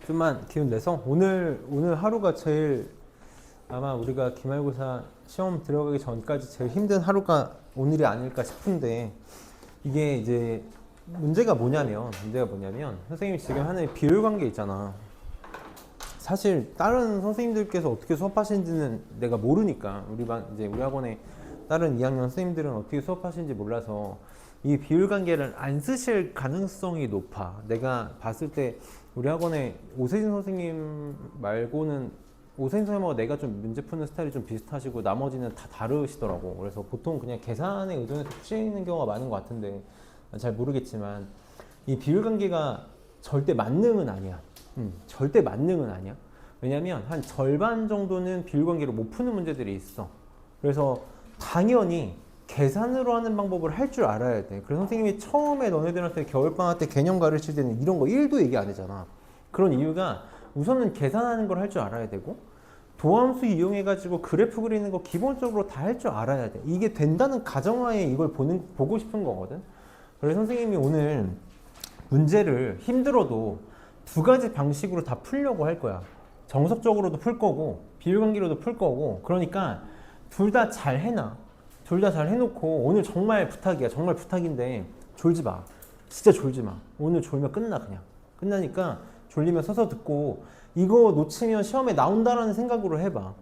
좀만 기운 내서 오늘 하루가 제일 아마 우리가 기말고사 시험 들어가기 전까지 제일 힘든 하루가 오늘이 아닐까 싶은데 이게 이제 문제가 뭐냐면 선생님이 지금 하는 비율 관계 있잖아. 사실 다른 선생님들께서 어떻게 수업하시는지는 내가 모르니까 우리 학원에 다른 2학년 선생님들은 어떻게 수업하시는지 몰라서 이 비율 관계를 안 쓰실 가능성이 높아. 내가 봤을 때 우리 학원에 오세진 선생님 말고는 오세진 선생님하고 내가 좀 문제 푸는 스타일이 좀 비슷하시고 나머지는 다 다르시더라고. 그래서 보통 그냥 계산에 의존해서 푸시는 경우가 많은 것 같은데 잘 모르겠지만 이 비율 관계가 절대 만능은 아니야. 절대 만능은 아니야. 왜냐면 한 절반 정도는 비율 관계로 못 푸는 문제들이 있어. 그래서 당연히 계산으로 하는 방법을 할 줄 알아야 돼. 그래서 선생님이 처음에 너네들한테 겨울방학 때 개념 가르칠 때는 이런 거 1도 얘기 안 했잖아. 그런 이유가 우선은 계산하는 걸 할 줄 알아야 되고 도함수 이용해가지고 그래프 그리는 거 기본적으로 다 할 줄 알아야 돼. 이게 된다는 가정하에 이걸 보고 싶은 거거든. 그래서 선생님이 오늘 문제를 힘들어도 두 가지 방식으로 다 풀려고 할 거야. 정석적으로도 풀 거고 비율관계로도 풀 거고. 그러니까 둘 다 잘 해놔. 둘 다 잘 해놓고 오늘 정말 부탁이야. 정말 부탁인데 졸지 마. 진짜 졸지 마. 오늘 졸면 끝나. 그냥 끝나니까 졸리면 서서 듣고 이거 놓치면 시험에 나온다라는 생각으로 해봐.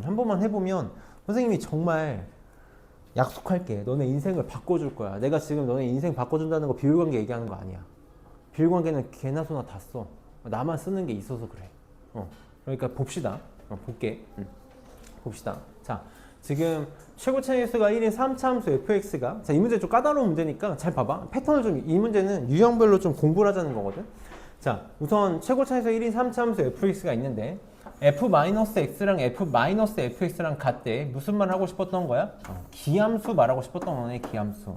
한 번만 해보면 선생님이 정말 약속할게. 너네 인생을 바꿔줄 거야. 내가 지금 너네 인생 바꿔준다는 거 비율관계 얘기하는 거 아니야. 비율관계는 개나 소나 다 써. 나만 쓰는 게 있어서 그래. 그러니까 봅시다. 볼게. 봅시다. 자, 지금 최고 차이수가 1인 3차 함수 fx가, 자, 이 문제 좀 까다로운 문제니까 잘 봐봐. 패턴을 좀, 이 문제는 유형별로 좀 공부를 하자는 거거든. 자, 우선 최고 차이수 1인 3차 함수 fx가 있는데 f-x랑 f-fx랑 같대. 무슨 말 하고 싶었던 거야? 기함수 말하고 싶었던 거네. 기함수.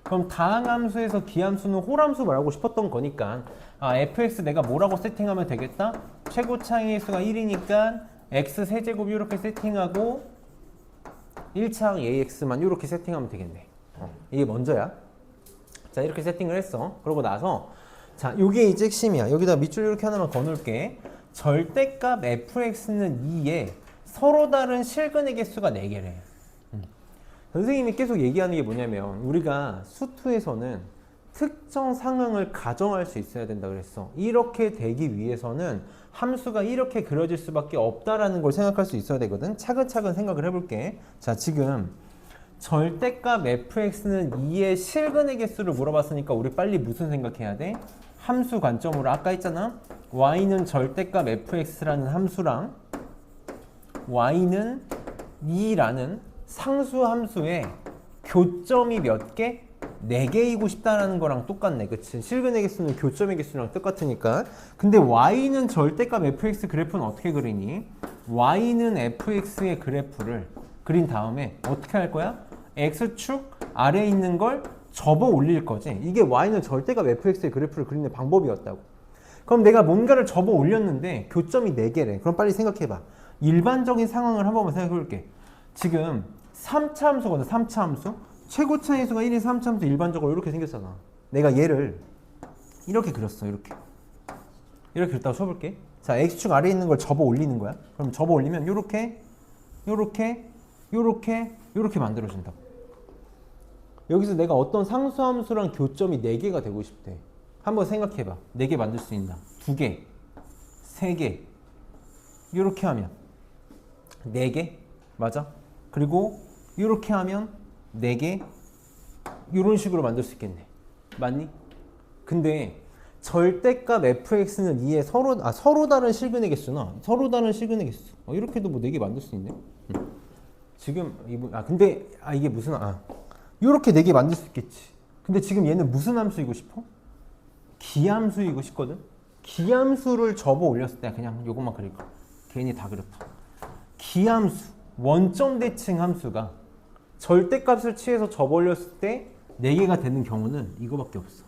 그럼 다항함수에서 기함수는 홀함수 말하고 싶었던 거니까 fx 내가 뭐라고 세팅하면 되겠다? 최고 차이수가 1이니까 x 세제곱 이렇게 세팅하고 1차항 ax만 이렇게 세팅하면 되겠네. 이게 먼저야. 자, 이렇게 세팅을 했어. 그러고 나서 자, 요게 이제 핵심이야. 여기다 밑줄 이렇게 하나만 거놓을게. 절대값 fx는 2에 서로 다른 실근의 개수가 4개래. 선생님이 계속 얘기하는 게 뭐냐면 우리가 수투에서는 특정 상황을 가정할 수 있어야 된다 그랬어. 이렇게 되기 위해서는 함수가 이렇게 그려질 수밖에 없다라는 걸 생각할 수 있어야 되거든. 차근차근 생각을 해볼게. 자, 지금 절대값 fx는 2의 실근의 개수를 물어봤으니까 우리 빨리 무슨 생각해야 돼? 함수 관점으로 아까 했잖아. y는 절대값 fx라는 함수랑 y는 2라는 상수 함수의 교점이 몇 개? 4개이고 싶다라는 거랑 똑같네. 그치? 실근의 개수는 교점의 개수랑 똑같으니까. 근데 y는 절대값 fx 그래프는 어떻게 그리니? y는 fx의 그래프를 그린 다음에 어떻게 할 거야? x축 아래에 있는 걸 접어 올릴 거지. 이게 y는 절대값 fx의 그래프를 그리는 방법이었다고. 그럼 내가 뭔가를 접어 올렸는데 교점이 4개래. 그럼 빨리 생각해봐. 일반적인 상황을 한 번만 생각해 볼게. 지금 3차 함수거든. 3차 함수. 최고 차이수가 1인 3차 함수 일반적으로 이렇게 생겼잖아. 내가 얘를 이렇게 그렸어. 이렇게 그렸다고 쳐볼게. 자, x축 아래에 있는 걸 접어 올리는 거야. 그럼 접어 올리면 요렇게 만들어진다고. 여기서 내가 어떤 상수함수랑 교점이 4개가 되고 싶대. 한번 생각해봐. 4개 만들 수 있나? 2개, 3개. 이렇게 하면 4개? 맞아? 그리고 이렇게 하면 4개? 이런 식으로 만들 수 있겠네. 맞니? 근데 절대값 fx는 2에 서로 다른 실근의 개수나 서로 다른 실근의 개수. 이렇게도 뭐 4개 만들 수 있네. 지금 근데 이게 무슨 이렇게 4개 만들 수 있겠지. 근데 지금 얘는 무슨 함수이고 싶어? 기함수이고 싶거든. 기함수를 접어 올렸을 때 그냥 요것만 그릴 거야. 괜히 다 그렸다. 기함수 원점 대칭 함수가 절대값을 취해서 접어 올렸을 때 4개가 되는 경우는 이거밖에 없어.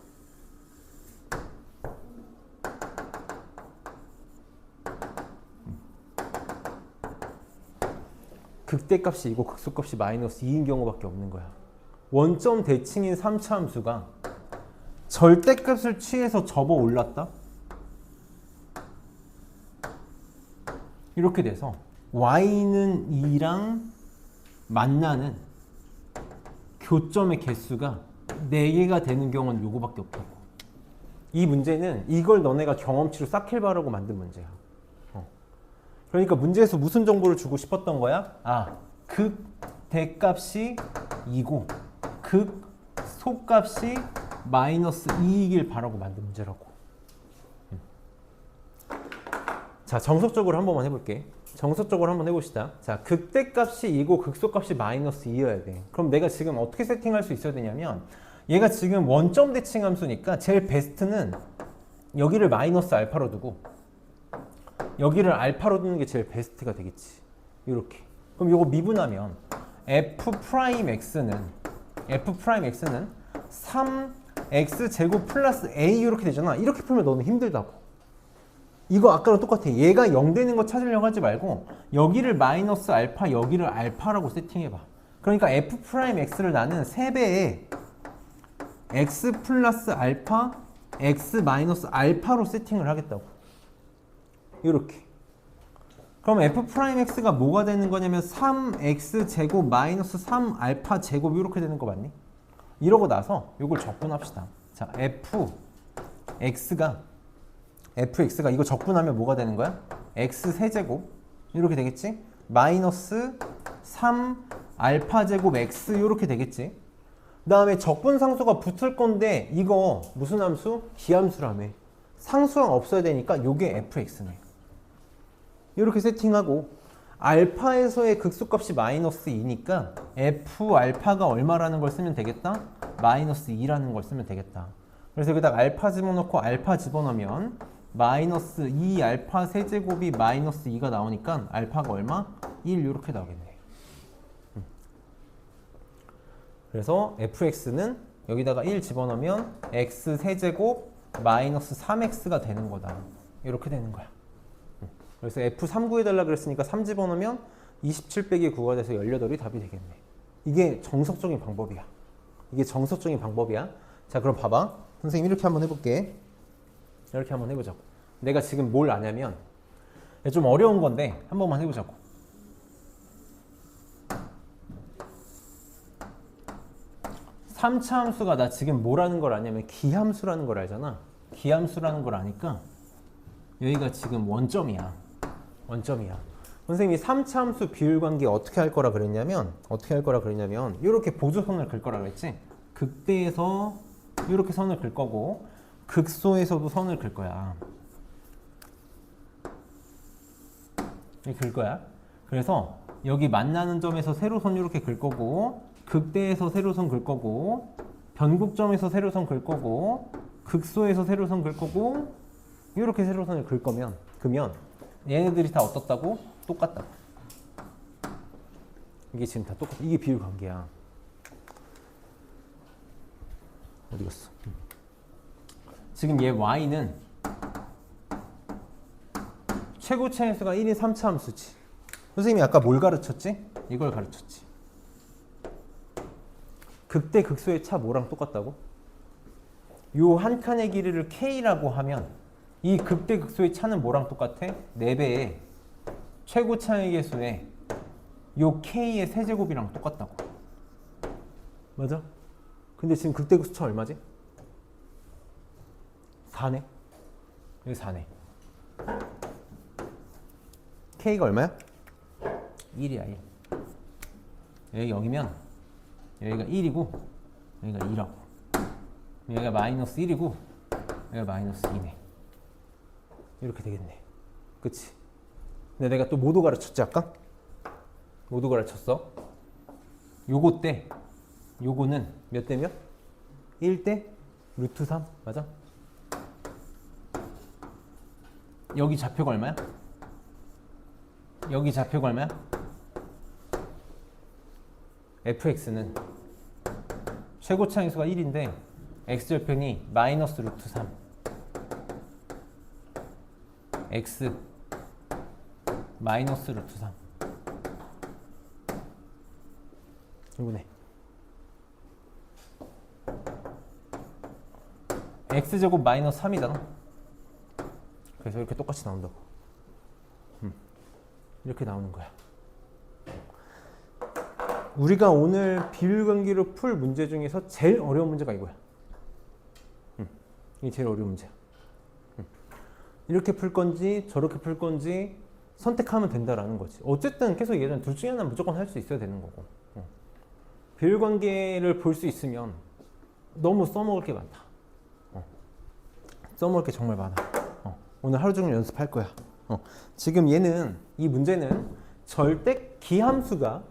극대값이 이고 극소값이 마이너스 2인 경우밖에 없는 거야. 원점 대칭인 3차 함수가 절대값을 취해서 접어 올랐다? 이렇게 돼서 y는 2랑 만나는 교점의 개수가 4개가 되는 경우는 요거밖에 없다고. 이 문제는 이걸 너네가 경험치로 쌓길 바라고 만든 문제야. 그러니까 문제에서 무슨 정보를 주고 싶었던 거야? 극 대값이 2고 극 소값이 마이너스 2이길 바라고 만든 문제라고. 자, 정석적으로 한 번만 해볼게. 정석적으로 한번 해봅시다. 자, 극대값이 2고 극소값이 마이너스 2여야 돼. 그럼 내가 지금 어떻게 세팅할 수 있어야 되냐면 얘가 지금 원점 대칭 함수니까 제일 베스트는 여기를 마이너스 알파로 두고 여기를 알파로 두는 게 제일 베스트가 되겠지. 이렇게. 그럼 이거 미분하면 f'x는 3x 제곱 플러스 a 이렇게 되잖아. 이렇게 풀면 너는 힘들다고. 이거 아까랑 똑같아. 얘가 0 되는 거 찾으려고 하지 말고 여기를 마이너스 알파, 여기를 알파라고 세팅해봐. 그러니까 f'x를 나는 3배의 x 플러스 알파, x 마이너스 알파로 세팅을 하겠다고. 이렇게. 그럼 f'x가 뭐가 되는 거냐면 3x 제곱 마이너스 3알파 제곱 이렇게 되는 거 맞니? 이러고 나서 이걸 적분합시다. 자, fx가 이거 적분하면 뭐가 되는 거야? x 세제곱 이렇게 되겠지? 마이너스 3알파 제곱 x 이렇게 되겠지? 그 다음에 적분상수가 붙을 건데 이거 무슨 함수? 기함수라며. 상수항 없어야 되니까 요게 fx네. 이렇게 세팅하고 알파에서의 극소값이 마이너스 2니까 f알파가 얼마라는 걸 쓰면 되겠다? 마이너스 2라는 걸 쓰면 되겠다. 그래서 여기다가 알파 집어넣고 알파 집어넣으면 마이너스 2 알파 세제곱이 마이너스 2가 나오니까 알파가 얼마? 1 이렇게 나오겠네. 그래서 fx는 여기다가 1 집어넣으면 x 세제곱 마이너스 3x가 되는 거다. 이렇게 되는 거야. 그래서 f3 구해달라 그랬으니까 3 집어넣으면 27 빼기 9가 돼서 18이 답이 되겠네. 이게 정석적인 방법이야. 자, 그럼 봐봐. 선생님 이렇게 한번 해볼게. 이렇게 한번 해보자고. 내가 지금 뭘 아냐면 좀 어려운 건데 한 번만 해보자고. 3차 함수가 나 지금 뭐라는 걸 아냐면 기함수라는 걸 알잖아. 기함수라는 걸 아니까 여기가 지금 원점이야. 선생님이 3차 함수 비율관계 어떻게 할 거라 그랬냐면 이렇게 보조선을 긁 거라 그랬지. 극대에서 이렇게 선을 긁 거고 극소에서도 선을 긁 거야. 이렇게 긁 거야. 그래서 여기 만나는 점에서 세로선 이렇게 긁 거고 극대에서 세로선 긁 거고 변곡점에서 세로선 긁 거고 극소에서 세로선 긁 거고 이렇게 세로선을 그러면 얘네들이 다 어떻다고? 똑같다고. 이게 지금 다 똑같아. 이게 비율 관계야. 어디 갔어? 지금 얘 y는 최고차의 수가 1인 3차 함수지. 선생님이 아까 뭘 가르쳤지? 이걸 가르쳤지. 극대 극소의 차 뭐랑 똑같다고? 요 한 칸의 길이를 k라고 하면 이 극대 극소의 차는 뭐랑 똑같아? 4배의 최고차의 개수의 요 k의 세제곱이랑 똑같다고. 맞아? 근데 지금 극대 극소 차 얼마지? 4네. 여기 4네. k가 얼마야? 1이야 1. 여기 0이면 여기가 1이고 여기가 2라고. 여기가 마이너스 1이고 여기가 마이너스 2네. 이렇게 되겠네. 그치? 근데 내가 또 모도 가르쳤지 아까? 모도 가르쳤어. 요거 때 요거는 몇 대 몇? 1대 루트 3 맞아? 여기 좌표가 얼마야? 여기 좌표가 얼마야? fx는 최고차항수가 1인데 x절편이 마이너스 루트 3 x 마이너스 루트 3 이거네. x제곱 마이너스 3이잖아. 그래서 이렇게 똑같이 나온다고. 이렇게 나오는 거야. 우리가 오늘 비율관계로 풀 문제 중에서 제일 어려운 문제가 이거야. 이게 제일 어려운 문제야. 이렇게 풀 건지 저렇게 풀 건지 선택하면 된다라는 거지. 어쨌든 계속 얘기하자면 둘 중에 하나는 무조건 할 수 있어야 되는 거고. 비율관계를 볼 수 있으면 너무 써먹을 게 많다. 써먹을 게 정말 많아. 오늘 하루 종일 연습할 거야. 지금 얘는, 이 문제는 절대 기함수가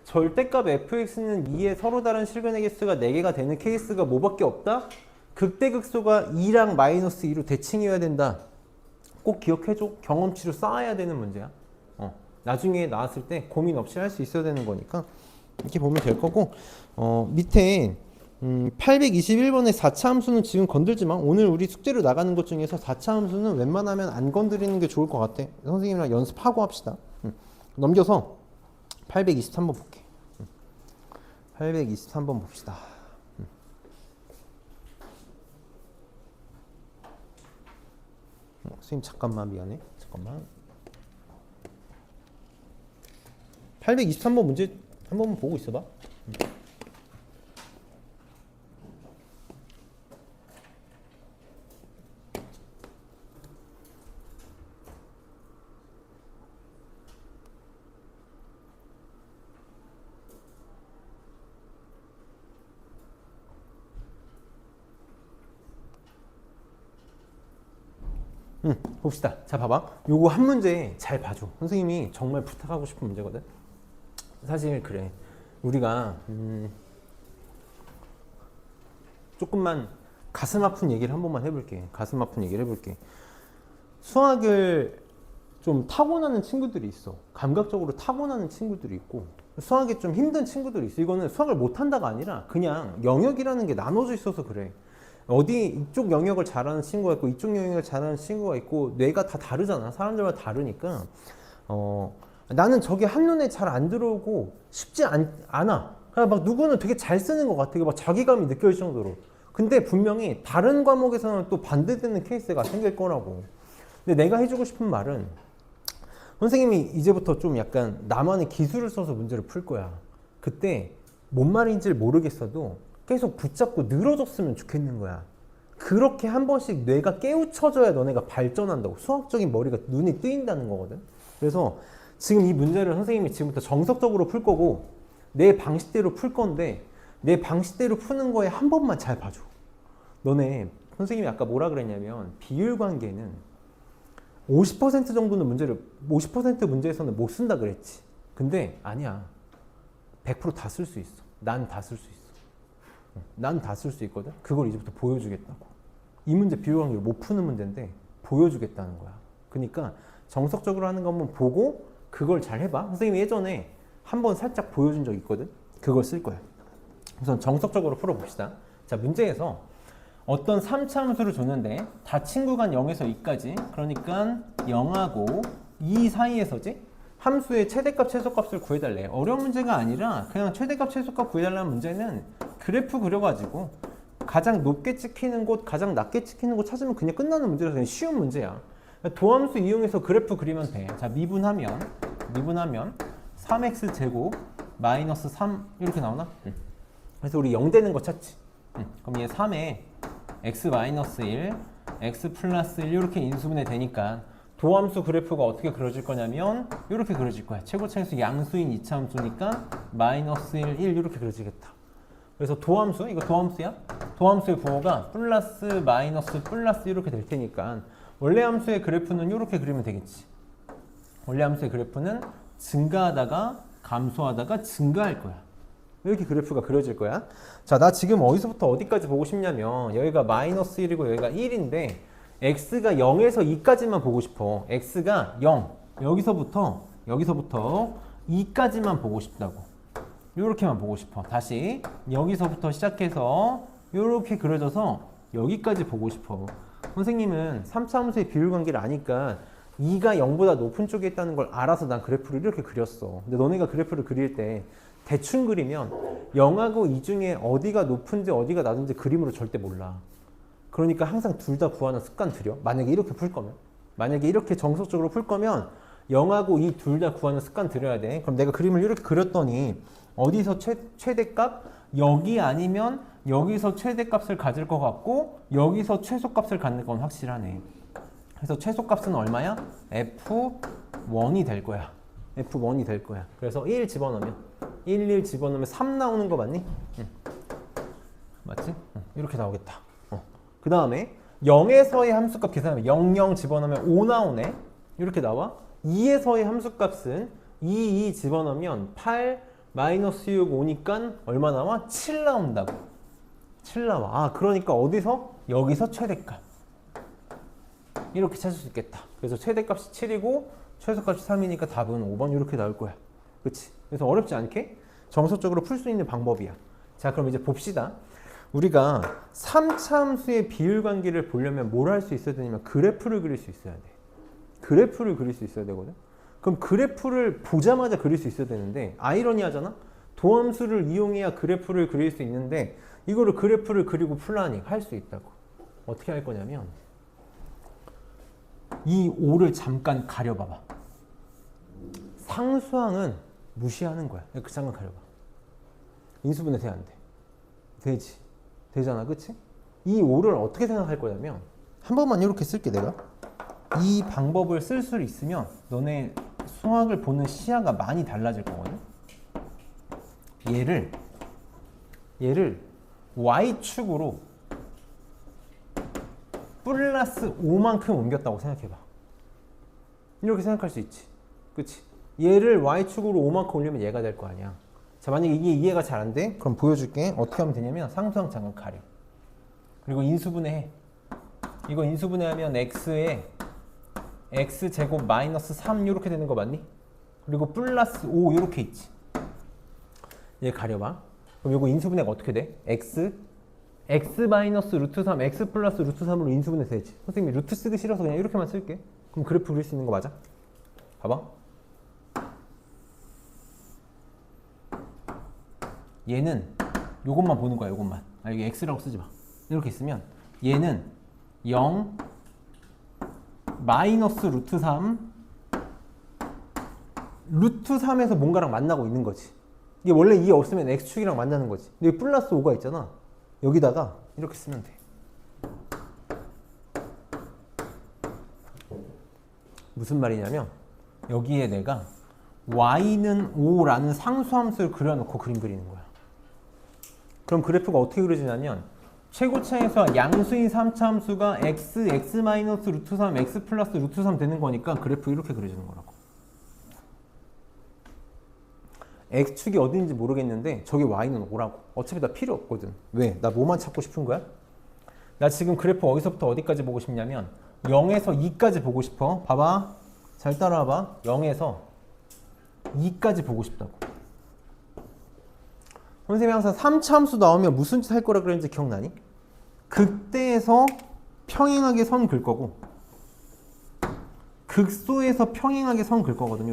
절대값 fx는 2의 서로 다른 실근의 개수가 4개가 되는 케이스가 뭐밖에 없다? 극대극소가 2랑 마이너스 2로 대칭해야 된다. 꼭 기억해줘. 경험치로 쌓아야 되는 문제야. 나중에 나왔을 때 고민 없이 할 수 있어야 되는 거니까 이렇게 보면 될 거고, 밑에 821번의 4차 함수는 지금 건들지만 오늘 우리 숙제로 나가는 것 중에서 4차 함수는 웬만하면 안 건드리는 게 좋을 것 같아. 선생님이랑 연습하고 합시다. 넘겨서 823번 볼게. 823번 봅시다. 선생님 잠깐만, 미안해. 잠깐만. 823번 문제 한 번만 보고 있어봐. 봅시다. 자, 봐봐. 요거 한 문제 잘 봐줘. 선생님이 정말 부탁하고 싶은 문제거든. 사실 그래. 우리가 조금만 가슴 아픈 얘기를 한 번만 해볼게. 가슴 아픈 얘기를 해볼게. 수학을 좀 타고나는 친구들이 있어. 감각적으로 타고나는 친구들이 있고, 수학이 좀 힘든 친구들이 있어. 이거는 수학을 못한다가 아니라 그냥 영역이라는 게 나눠져 있어서 그래. 어디 이쪽 영역을 잘하는 친구가 있고 이쪽 영역을 잘하는 친구가 있고, 뇌가 다 다르잖아. 사람들마다 다르니까 나는 저게 한눈에 잘 안 들어오고 쉽지 않아. 그냥 막 누구는 되게 잘 쓰는 것 같아. 막 자기감이 느껴질 정도로. 근데 분명히 다른 과목에서는 또 반대되는 케이스가 생길 거라고. 근데 내가 해주고 싶은 말은, 선생님이 이제부터 좀 약간 나만의 기술을 써서 문제를 풀 거야. 그때 뭔 말인지를 모르겠어도 계속 붙잡고 늘어졌으면 좋겠는 거야. 그렇게 한 번씩 뇌가 깨우쳐져야 너네가 발전한다고. 수학적인 머리가 눈에 뜨인다는 거거든. 그래서 지금 이 문제를 선생님이 지금부터 정석적으로 풀 거고, 내 방식대로 풀 건데, 내 방식대로 푸는 거에 한 번만 잘 봐줘. 너네, 선생님이 아까 뭐라 그랬냐면, 비율관계는 50% 정도는 문제를, 50% 문제에서는 못 쓴다 그랬지. 근데 아니야. 100% 다 쓸 수 있어. 난 다 쓸 수 있어. 난 다 쓸 수 있거든. 그걸 이제부터 보여주겠다고. 이 문제 비율관계를 못 푸는 문제인데 보여주겠다는 거야. 그러니까 정석적으로 하는 거 한번 보고 그걸 잘 해봐. 선생님이 예전에 한번 살짝 보여준 적 있거든. 그걸 쓸 거야. 우선 정석적으로 풀어봅시다. 자, 문제에서 어떤 3차 함수를 줬는데 다 친구간 0에서 2까지, 그러니까 0하고 2 사이에서지? 함수의 최대값 최소값을 구해달래. 어려운 문제가 아니라 그냥 최대값 최소값 구해달라는 문제는 그래프 그려가지고 가장 높게 찍히는 곳, 가장 낮게 찍히는 곳 찾으면 그냥 끝나는 문제라서 그냥 쉬운 문제야. 도함수 이용해서 그래프 그리면 돼. 자, 미분하면 3x 제곱 마이너스 3 이렇게 나오나? 그래서 우리 0 되는 거 찾지. 그럼 얘 3에 x 마이너스 1, x 플러스 1 이렇게 인수분해 되니까 도함수 그래프가 어떻게 그려질 거냐면 이렇게 그려질 거야. 최고차에서 양수인 2차 함수니까 마이너스 1, 1 이렇게 그려지겠다. 그래서 도함수, 이거 도함수야? 도함수의 부호가 플러스 마이너스 플러스 이렇게 될 테니까 원래 함수의 그래프는 이렇게 그리면 되겠지. 원래 함수의 그래프는 증가하다가 감소하다가 증가할 거야. 이렇게 그래프가 그려질 거야. 자, 나 지금 어디서부터 어디까지 보고 싶냐면 여기가 마이너스 1이고 여기가 1인데 x가 0에서 2까지만 보고 싶어. x가 0, 여기서부터 2까지만 보고 싶다고. 이렇게만 보고 싶어. 다시 여기서부터 시작해서 이렇게 그려져서 여기까지 보고 싶어. 선생님은 3차 함수의 비율관계를 아니까 2가 0보다 높은 쪽에 있다는 걸 알아서 난 그래프를 이렇게 그렸어. 근데 너네가 그래프를 그릴 때 대충 그리면 0하고 2 중에 어디가 높은지 어디가 낮은지 그림으로 절대 몰라. 그러니까 항상 둘 다 구하는 습관 들여. 만약에 이렇게 풀 거면, 만약에 이렇게 정석적으로 풀 거면 0하고 2 둘 다 구하는 습관 들여야 돼. 그럼 내가 그림을 이렇게 그렸더니 어디서 최대값? 여기 아니면 여기서 최대값을 가질 것 같고 여기서 최소값을 갖는 건 확실하네. 그래서 최소값은 얼마야? F1이 될 거야. F1이 될 거야. 그래서 1 집어넣으면 1 집어넣으면 3 나오는 거 맞니? 응. 맞지? 이렇게 나오겠다. 그 다음에 0에서의 함수값 계산하면 0, 0 집어넣으면 5 나오네. 이렇게 나와. 2에서의 함수값은 2, 2 집어넣으면 8, 마이너스 6, 5니까 얼마 나와? 7 나온다고. 7 나와. 아, 그러니까 어디서? 여기서 최대값. 이렇게 찾을 수 있겠다. 그래서 최대값이 7이고 최소값이 3이니까 답은 5번 이렇게 나올 거야. 그치? 그래서 어렵지 않게 정석적으로 풀 수 있는 방법이야. 자, 그럼 이제 봅시다. 우리가 3차 함수의 비율 관계를 보려면 뭘 할 수 있어야 되냐면 그래프를 그릴 수 있어야 돼. 그래프를 그릴 수 있어야 되거든. 그럼 그래프를 보자마자 그릴 수 있어야 되는데 아이러니하잖아. 도함수를 이용해야 그래프를 그릴 수 있는데 이거를 그래프를 그리고 풀라니 할 수 있다고. 어떻게 할 거냐면 이 5를 잠깐 가려봐봐. 상수항은 무시하는 거야. 그 잠깐 가려봐. 인수분해 돼 안 돼? 되지. 되잖아. 그치? 이 5를 어떻게 생각할 거냐면 한 번만 이렇게 쓸게 내가. 이 방법을 쓸 수 있으면 너네 수학을 보는 시야가 많이 달라질 거거든. 얘를 y축으로 플러스 5만큼 옮겼다고 생각해봐. 이렇게 생각할 수 있지. 그치? 얘를 y축으로 5만큼 올리면 얘가 될 거 아니야. 자, 만약에 이게 이해가 잘 안 돼? 그럼 보여줄게. 어떻게 하면 되냐면 상수항 잠깐 가려. 그리고 인수분해해. 이거 인수분해하면 x에 x제곱 마이너스 3 이렇게 되는 거 맞니? 그리고 플러스 5 이렇게 있지. 얘 가려봐. 그럼 이거 인수분해가 어떻게 돼? x 마이너스 루트 3 x 플러스 루트 3으로 인수분해 되지. 선생님이 루트 쓰기 싫어서 그냥 이렇게만 쓸게. 그럼 그래프 그릴 수 있는 거 맞아? 봐봐. 얘는 요것만 보는 거야. 요것만. 아, 여기 x라고 쓰지 마. 이렇게 있으면 얘는 0 마이너스 루트 3 루트 3에서 뭔가랑 만나고 있는 거지. 이게 원래 2 없으면 x축이랑 만나는 거지. 근데 여기 플러스 5가 있잖아. 여기다가 이렇게 쓰면 돼. 무슨 말이냐면 여기에 내가 y는 5라는 상수함수를 그려놓고 그림 그리는 거야. 그럼 그래프가 어떻게 그려지냐면 최고차에서 양수인 3차 함수가 x 마이너스 루트 3, x 플러스 루트 3 되는 거니까 그래프 이렇게 그려지는 거라고. x축이 어딘지 모르겠는데 저기 y는 5라고. 어차피 나 필요 없거든. 왜? 나 뭐만 찾고 싶은 거야? 나 지금 그래프 어디서부터 어디까지 보고 싶냐면 0에서 2까지 보고 싶어. 봐봐. 잘 따라와봐. 0에서 2까지 보고 싶다고. 선생님이 항상 3차 함수 나오면 무슨 짓 할 거라 그랬는지 기억나니? 극대에서 평행하게 선 긁 거고 극소에서 평행하게 선 긁 거거든.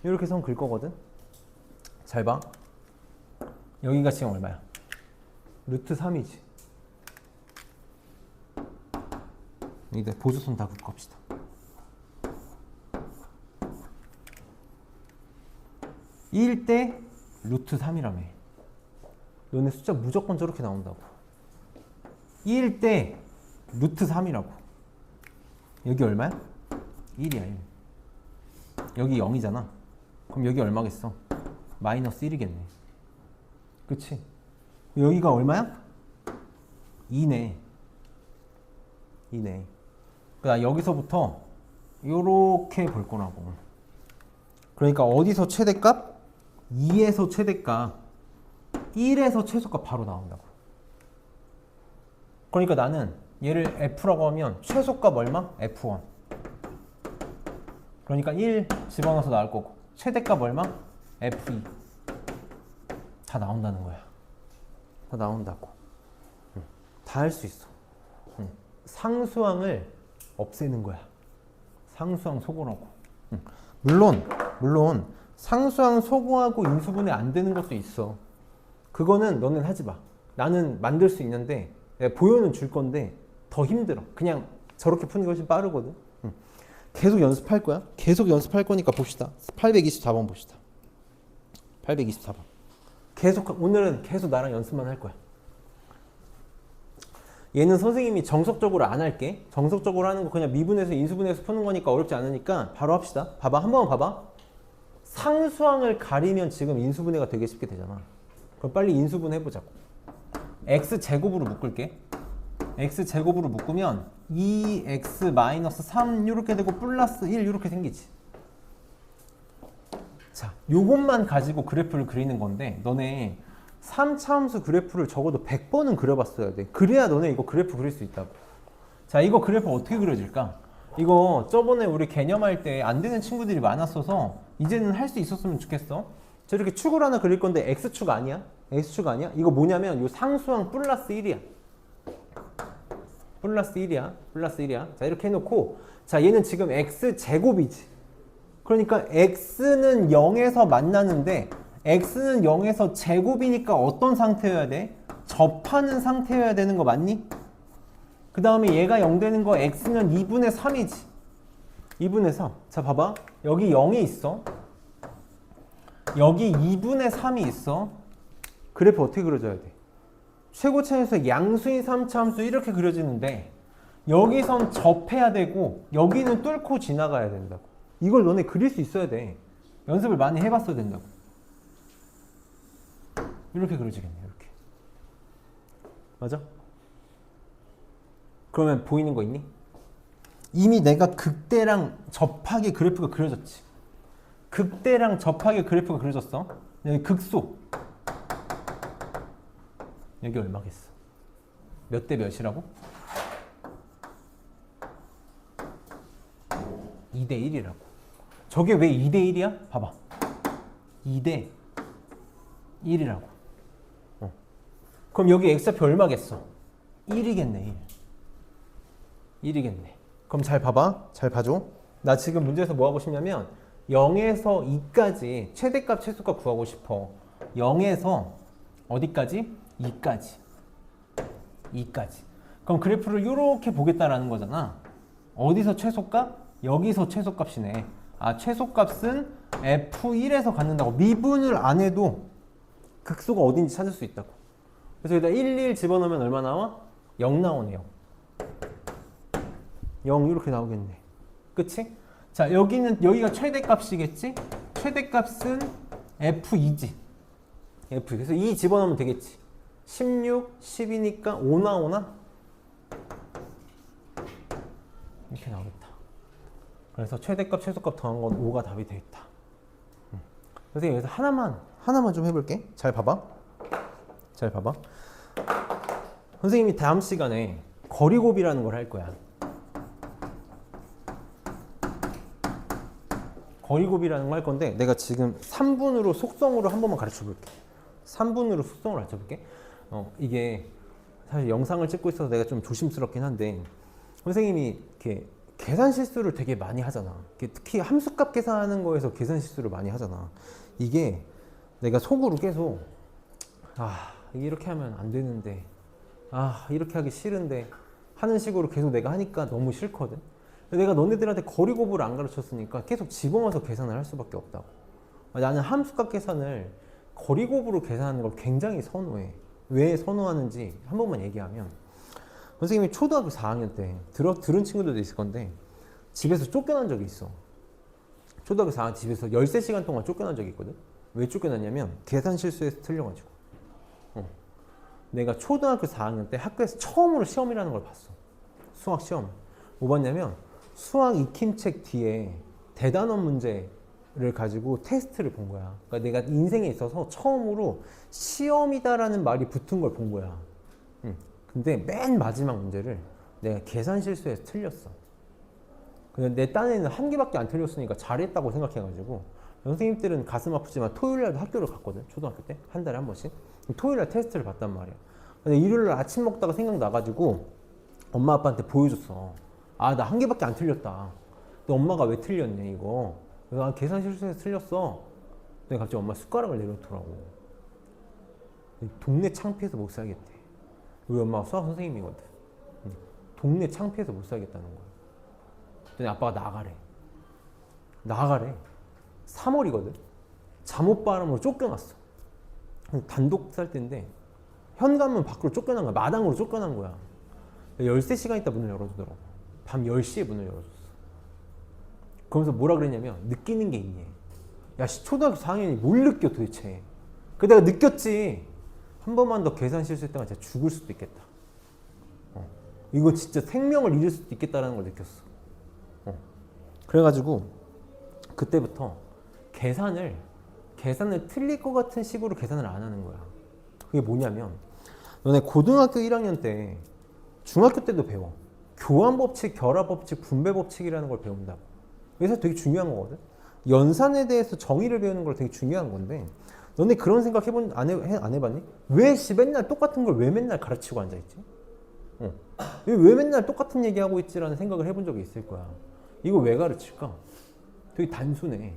이렇게 선 긁 거거든. 잘 봐. 여기가 지금 얼마야? 루트 3이지. 이제 보조선 다 긋고 합시다. (1) 대 루트 3이라며. 너네 숫자 무조건 저렇게 나온다고. 1 대 루트 3이라고. 여기 얼마야? 1이야 1. 여기 0이잖아. 그럼 여기 얼마겠어? 마이너스 1이겠네. 그치? 여기가 얼마야? 2네. 2네. 그러니까 여기서부터 요렇게 볼 거라고. 그러니까 어디서 최대값? 2에서 최대값, 1에서 최소값 바로 나온다고. 그러니까 나는 얘를 f라고 하면 최소값 얼마? f1. 그러니까 1 집어넣어서 나올 거고 최대값 얼마? f2. 다 나온다는 거야. 다 나온다고. 다 할 수 있어. 상수항을 없애는 거야. 상수항 소거라고. 물론 상수항 소거하고 인수분해 안 되는 것도 있어. 그거는 너는 하지 마. 나는 만들 수 있는데 내가 보여는 줄 건데 더 힘들어. 그냥 저렇게 푸는 게 훨씬 빠르거든. 계속 연습할 거야. 계속 연습할 거니까 봅시다. 824번 봅시다. 824번. 계속 오늘은 계속 나랑 연습만 할 거야. 얘는 선생님이 정석적으로 안 할게. 정석적으로 하는 거 그냥 미분에서 인수분해서 푸는 거니까 어렵지 않으니까 바로 합시다. 봐봐. 한 번 봐봐. 상수항을 가리면 지금 인수분해가 되게 쉽게 되잖아. 그럼 빨리 인수분해 해보자고. x제곱으로 묶을게. x제곱으로 묶으면 2x-3 이렇게 되고 플러스 1 이렇게 생기지. 자, 요것만 가지고 그래프를 그리는 건데 너네 3차함수 그래프를 적어도 100번은 그려봤어야 돼. 그래야 너네 이거 그래프 그릴 수 있다고. 자, 이거 그래프 어떻게 그려질까? 이거 저번에 우리 개념할 때 안 되는 친구들이 많았어서 이제는 할 수 있었으면 좋겠어. 저렇게 축을 하나 그릴 건데 x축 아니야? x축 아니야? 이거 뭐냐면 요 상수항 플러스 1이야. 플러스 1이야. 플러스 1이야. 자, 이렇게 해놓고 자, 얘는 지금 x제곱이지. 그러니까 x는 0에서 만나는데 x는 0에서 제곱이니까 어떤 상태여야 돼? 접하는 상태여야 되는 거 맞니? 그 다음에 얘가 0 되는 거 x는 2분의 3이지. 2분의 3. 자, 봐봐. 여기 0이 있어. 여기 2분의 3이 있어. 그래프 어떻게 그려져야 돼? 최고차에서 양수인 3차함수 이렇게 그려지는데 여기선 접해야 되고 여기는 뚫고 지나가야 된다고. 이걸 너네 그릴 수 있어야 돼. 연습을 많이 해봤어야 된다고. 이렇게 그려지겠네. 이렇게. 맞아? 그러면 보이는 거 있니? 이미 내가 극대랑 접하게 그래프가 그려졌지. 극대랑 접하게 그래프가 그려졌어. 여기 극소. 여기 얼마겠어? 몇 대 몇이라고? 2대 1이라고. 저게 왜 2대 1이야? 봐봐. 2대 1이라고. 그럼 여기 x좌표 얼마겠어? 1이겠네. 1이겠네. 그럼 잘 봐봐. 잘 봐줘. 나 지금 문제에서 뭐 하고 싶냐면 0에서 2까지 최대값 최소값 구하고 싶어. 0에서 어디까지? 2까지. 2까지. 그럼 그래프를 이렇게 보겠다라는 거잖아. 어디서 최소값? 여기서 최소값이네. 아, 최소값은 F1에서 갖는다고. 미분을 안 해도 극소가 어딘지 찾을 수 있다고. 그래서 여기다 1, 1 집어넣으면 얼마 나와? 0 나오네요. 0 이렇게 나오겠네. 그치? 자, 여기가 최대값이겠지? 최대값은 F2지. F2. 그래서 2 집어넣으면 되겠지. 16, 10이니까 5 나오나? 이렇게 나오겠다. 그래서 최대값, 최소값 더한 건 5가 답이 되겠다. 선생님 여기서 하나만 좀 해볼게. 잘 봐봐. 잘 봐봐. 선생님이 다음 시간에 거리곱이라는 걸 할 거야. 거리곱이라는 걸 할 건데 내가 지금 3분으로 속성으로 한 번만 가르쳐 볼게. 3분으로 속성을 가르쳐 볼게. 이게 사실 영상을 찍고 있어서 내가 좀 조심스럽긴 한데 선생님이 이렇게 계산 실수를 되게 많이 하잖아. 특히 함수값 계산하는 거에서 계산 실수를 많이 하잖아. 이게 내가 속으로 계속 이렇게 하면 안 되는데 이렇게 하기 싫은데 하는 식으로 계속 내가 하니까 너무 싫거든. 내가 너네들한테 거리곱을 안 가르쳤으니까 계속 집어넣어서 계산을 할 수밖에 없다고. 나는 함수값 계산을 거리곱으로 계산하는 걸 굉장히 선호해. 왜 선호하는지 한 번만 얘기하면 선생님이 초등학교 4학년 때 들은 친구들도 있을 건데 집에서 쫓겨난 적이 있어. 초등학교 4학년 집에서 13시간 동안 쫓겨난 적이 있거든. 왜 쫓겨났냐면 계산 실수해서 틀려가지고. 내가 초등학교 4학년 때 학교에서 처음으로 시험이라는 걸 봤어. 수학 시험. 뭐 봤냐면 수학 익힘책 뒤에 대단원 문제를 가지고 테스트를 본 거야. 그러니까 내가 인생에 있어서 처음으로 시험이다라는 말이 붙은 걸 본 거야. 근데 맨 마지막 문제를 내가 계산 실수해서 틀렸어. 근데 내 딴에는 한 개밖에 안 틀렸으니까 잘했다고 생각해가지고 선생님들은 가슴 아프지만 토요일날도 학교를 갔거든. 초등학교 때 한 달에 한 번씩. 토요일날 테스트를 봤단 말이야. 근데 일요일날 아침 먹다가 생각나가지고 엄마 아빠한테 보여줬어. 나 한 개밖에 안 틀렸다. 근데 엄마가 왜 틀렸냐 이거. 그래서 계산 실수해서 틀렸어. 근데 갑자기 엄마 숟가락을 내려놓더라고. 동네 창피해서 못 살겠대. 우리 엄마가 수학 선생님이거든. 동네 창피해서 못 살겠다는 거야. 근데 아빠가 나가래. 나가래. 3월이거든. 잠옷바람으로 쫓겨났어. 단독 살 때인데 현관문 밖으로 쫓겨난 거야. 마당으로 쫓겨난 거야. 13시간 있다 문을 열어주더라고. 밤 10시에 문을 열어줬어. 그러면서 뭐라 그랬냐면 느끼는 게 있니? 야, 초등학교 4학년이 뭘 느껴 도대체. 그 내가 느꼈지. 한 번만 더 계산 실수했다가 진짜 죽을 수도 있겠다. 이거 진짜 생명을 잃을 수도 있겠다라는 걸 느꼈어. 그래가지고 그때부터 계산을 틀릴 것 같은 식으로 계산을 안 하는 거야. 그게 뭐냐면 너네 고등학교 1학년 때 중학교 때도 배워. 교환법칙, 결합법칙, 분배법칙이라는 걸 배운다고. 그래서 되게 중요한 거거든. 연산에 대해서 정의를 배우는 걸 되게 중요한 건데 너네 그런 생각 안 해봤니? 왜 맨날 똑같은 걸 왜 맨날 가르치고 앉아있지? 왜 맨날 똑같은 얘기하고 있지라는 생각을 해본 적이 있을 거야. 이거 왜 가르칠까? 되게 단순해.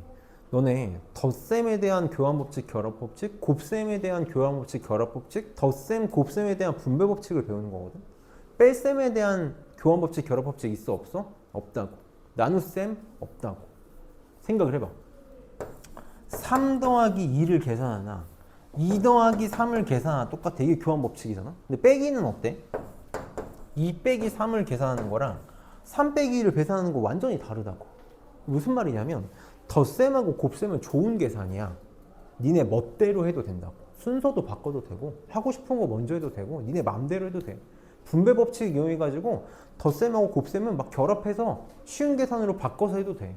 너네 덧셈에 대한 교환법칙, 결합법칙, 곱셈에 대한 교환법칙, 결합법칙, 덧셈, 곱셈에 대한 분배법칙을 배우는 거거든. 뺄셈에 대한 교환법칙, 결합법칙 있어 없어? 없다고. 나눗셈? 없다고. 생각을 해봐. 3 더하기 2를 계산하나 2 더하기 3을 계산하나 똑같아. 이게 교환법칙이잖아. 근데 빼기는 어때? 2 빼기 3을 계산하는 거랑 3 빼기 2를 계산하는 거 완전히 다르다고. 무슨 말이냐면 덧셈하고 곱셈은 좋은 계산이야. 니네 멋대로 해도 된다고. 순서도 바꿔도 되고 하고 싶은 거 먼저 해도 되고 니네 맘대로 해도 돼. 분배법칙 이용해가지고 덧셈하고 곱셈은 막 결합해서 쉬운 계산으로 바꿔서 해도 돼.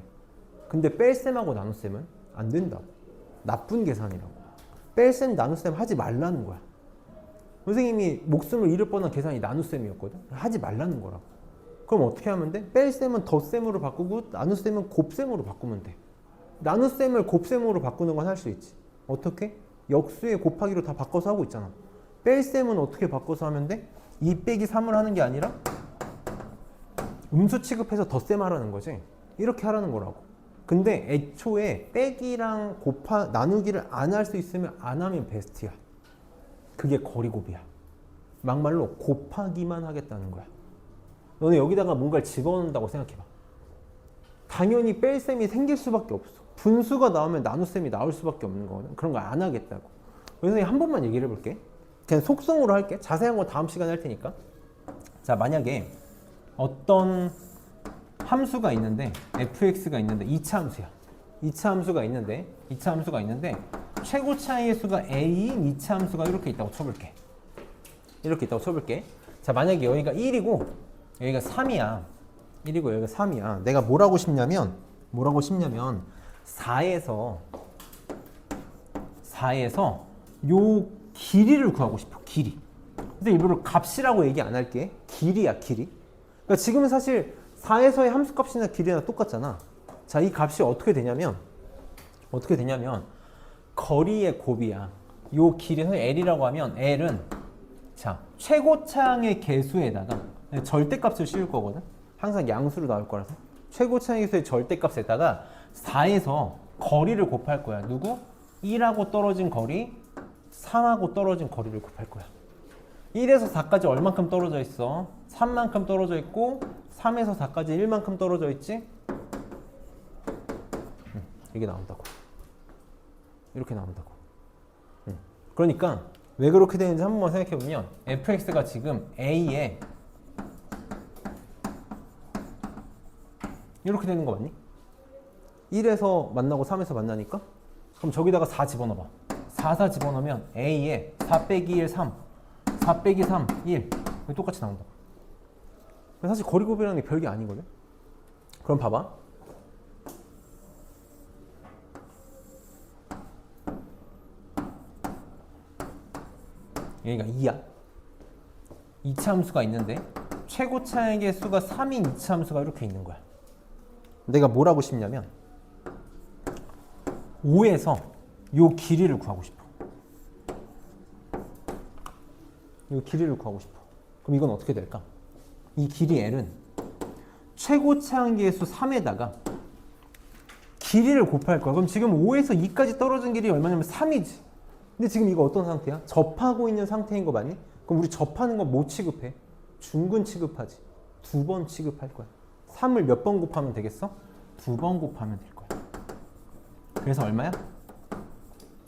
근데 뺄셈하고 나눗셈은 안 된다고. 나쁜 계산이라고. 뺄셈, 나눗셈 하지 말라는 거야. 선생님이 목숨을 잃을 뻔한 계산이 나눗셈이었거든. 하지 말라는 거라고. 그럼 어떻게 하면 돼? 뺄셈은 덧셈으로 바꾸고 나눗셈은 곱셈으로 바꾸면 돼. 나눗셈을 곱셈으로 바꾸는 건 할 수 있지. 어떻게? 역수에 곱하기로 다 바꿔서 하고 있잖아. 뺄셈은 어떻게 바꿔서 하면 돼? 2 빼기 3을 하는 게 아니라 음수 취급해서 덧셈 하라는 거지. 이렇게 하라는 거라고. 근데 애초에 빼기랑 나누기를 안 할 수 있으면 안 하면 베스트야. 그게 거리곱이야. 막말로 곱하기만 하겠다는 거야. 너네 여기다가 뭔가를 집어넣는다고 생각해봐. 당연히 뺄셈이 생길 수밖에 없어. 분수가 나오면 나눗셈이 나올 수밖에 없는 거거든. 그런 거 안 하겠다고. 선생님 한 번만 얘기를 해볼게. 그냥 속성으로 할게. 자세한 건 다음 시간에 할 테니까. 자, 만약에 어떤 함수가 있는데 fx가 있는데 2차 함수야. 2차 함수가 있는데 최고 차이의 수가 a인 2차 함수가 이렇게 있다고 쳐볼게. 자, 만약에 여기가 1이고 여기가 3이야. 1이고 여기가 3이야. 내가 뭐라고 싶냐면 4에서 요 길이를 구하고 싶어. 길이. 근데 일부러 값이라고 얘기 안 할게. 길이야, 길이. 그러니까 지금은 사실 4에서의 함수값이나 길이나 똑같잖아. 자, 이 값이 어떻게 되냐면 거리의 곱이야. 요 길이는 L이라고 하면 L은 자, 최고차항의 개수에다가 절대값을 씌울 거거든. 항상 양수로 나올 거라서 최고차항의 개수의 절대값에다가 4에서 거리를 곱할 거야. 누구? 1하고 떨어진 거리, 3하고 떨어진 거리를 곱할 거야. 1에서 4까지 얼만큼 떨어져 있어? 3만큼 떨어져 있고 3에서 4까지 1만큼 떨어져 있지? 이게 나온다고. 이렇게 나온다고. 그러니까 왜 그렇게 되는지 한 번만 생각해보면 fx가 지금 a에 이렇게 되는 거 맞니? 1에서 만나고 3에서 만나니까? 그럼 저기다가 4 집어넣어봐. 4 집어넣으면 a에 4 빼기 1, 3 4 빼기 3, 1 똑같이 나온다. 사실 거리곱이라는 게 별게 아니거든. 그럼 봐봐. 여기가 2야. 2차 함수가 있는데 최고차의 개수가 3인 2차 함수가 이렇게 있는 거야. 내가 뭘 하고 싶냐면 5에서 요 길이를 구하고 싶어. 요 길이를 구하고 싶어. 그럼 이건 어떻게 될까? 이 길이 L은 최고차항 개수 3에다가 길이를 곱할 거야. 그럼 지금 5에서 2까지 떨어진 길이 얼마냐면 3이지. 근데 지금 이거 어떤 상태야? 접하고 있는 상태인 거 맞니? 그럼 우리 접하는 건 뭐 취급해? 중근 취급하지. 2번 취급할 거야. 3을 몇 번 곱하면 되겠어? 2번 곱하면 될 거야. 그래서 얼마야?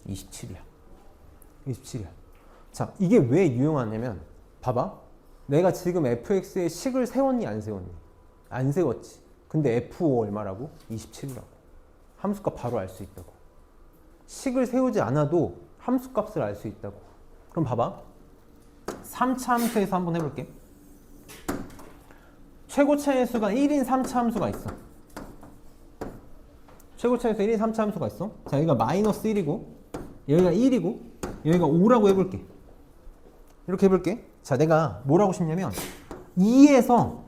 27이야. 27이야. 자, 이게 왜 유용하냐면 봐봐. 내가 지금 fx에 식을 세웠니 안 세웠니? 안 세웠지. 근데 f5 얼마라고? 27이라고. 함수값 바로 알 수 있다고. 식을 세우지 않아도 함수값을 알 수 있다고. 그럼 봐봐. 3차 함수에서 한번 해볼게. 최고차의 수가 1인 3차 함수가 있어. 최고차에서 1인 3차 함수가 있어. 자, 여기가 마이너스 1이고 여기가 1이고 여기가 5라고 해볼게. 이렇게 해볼게. 자, 내가 뭘 하고 싶냐면 2에서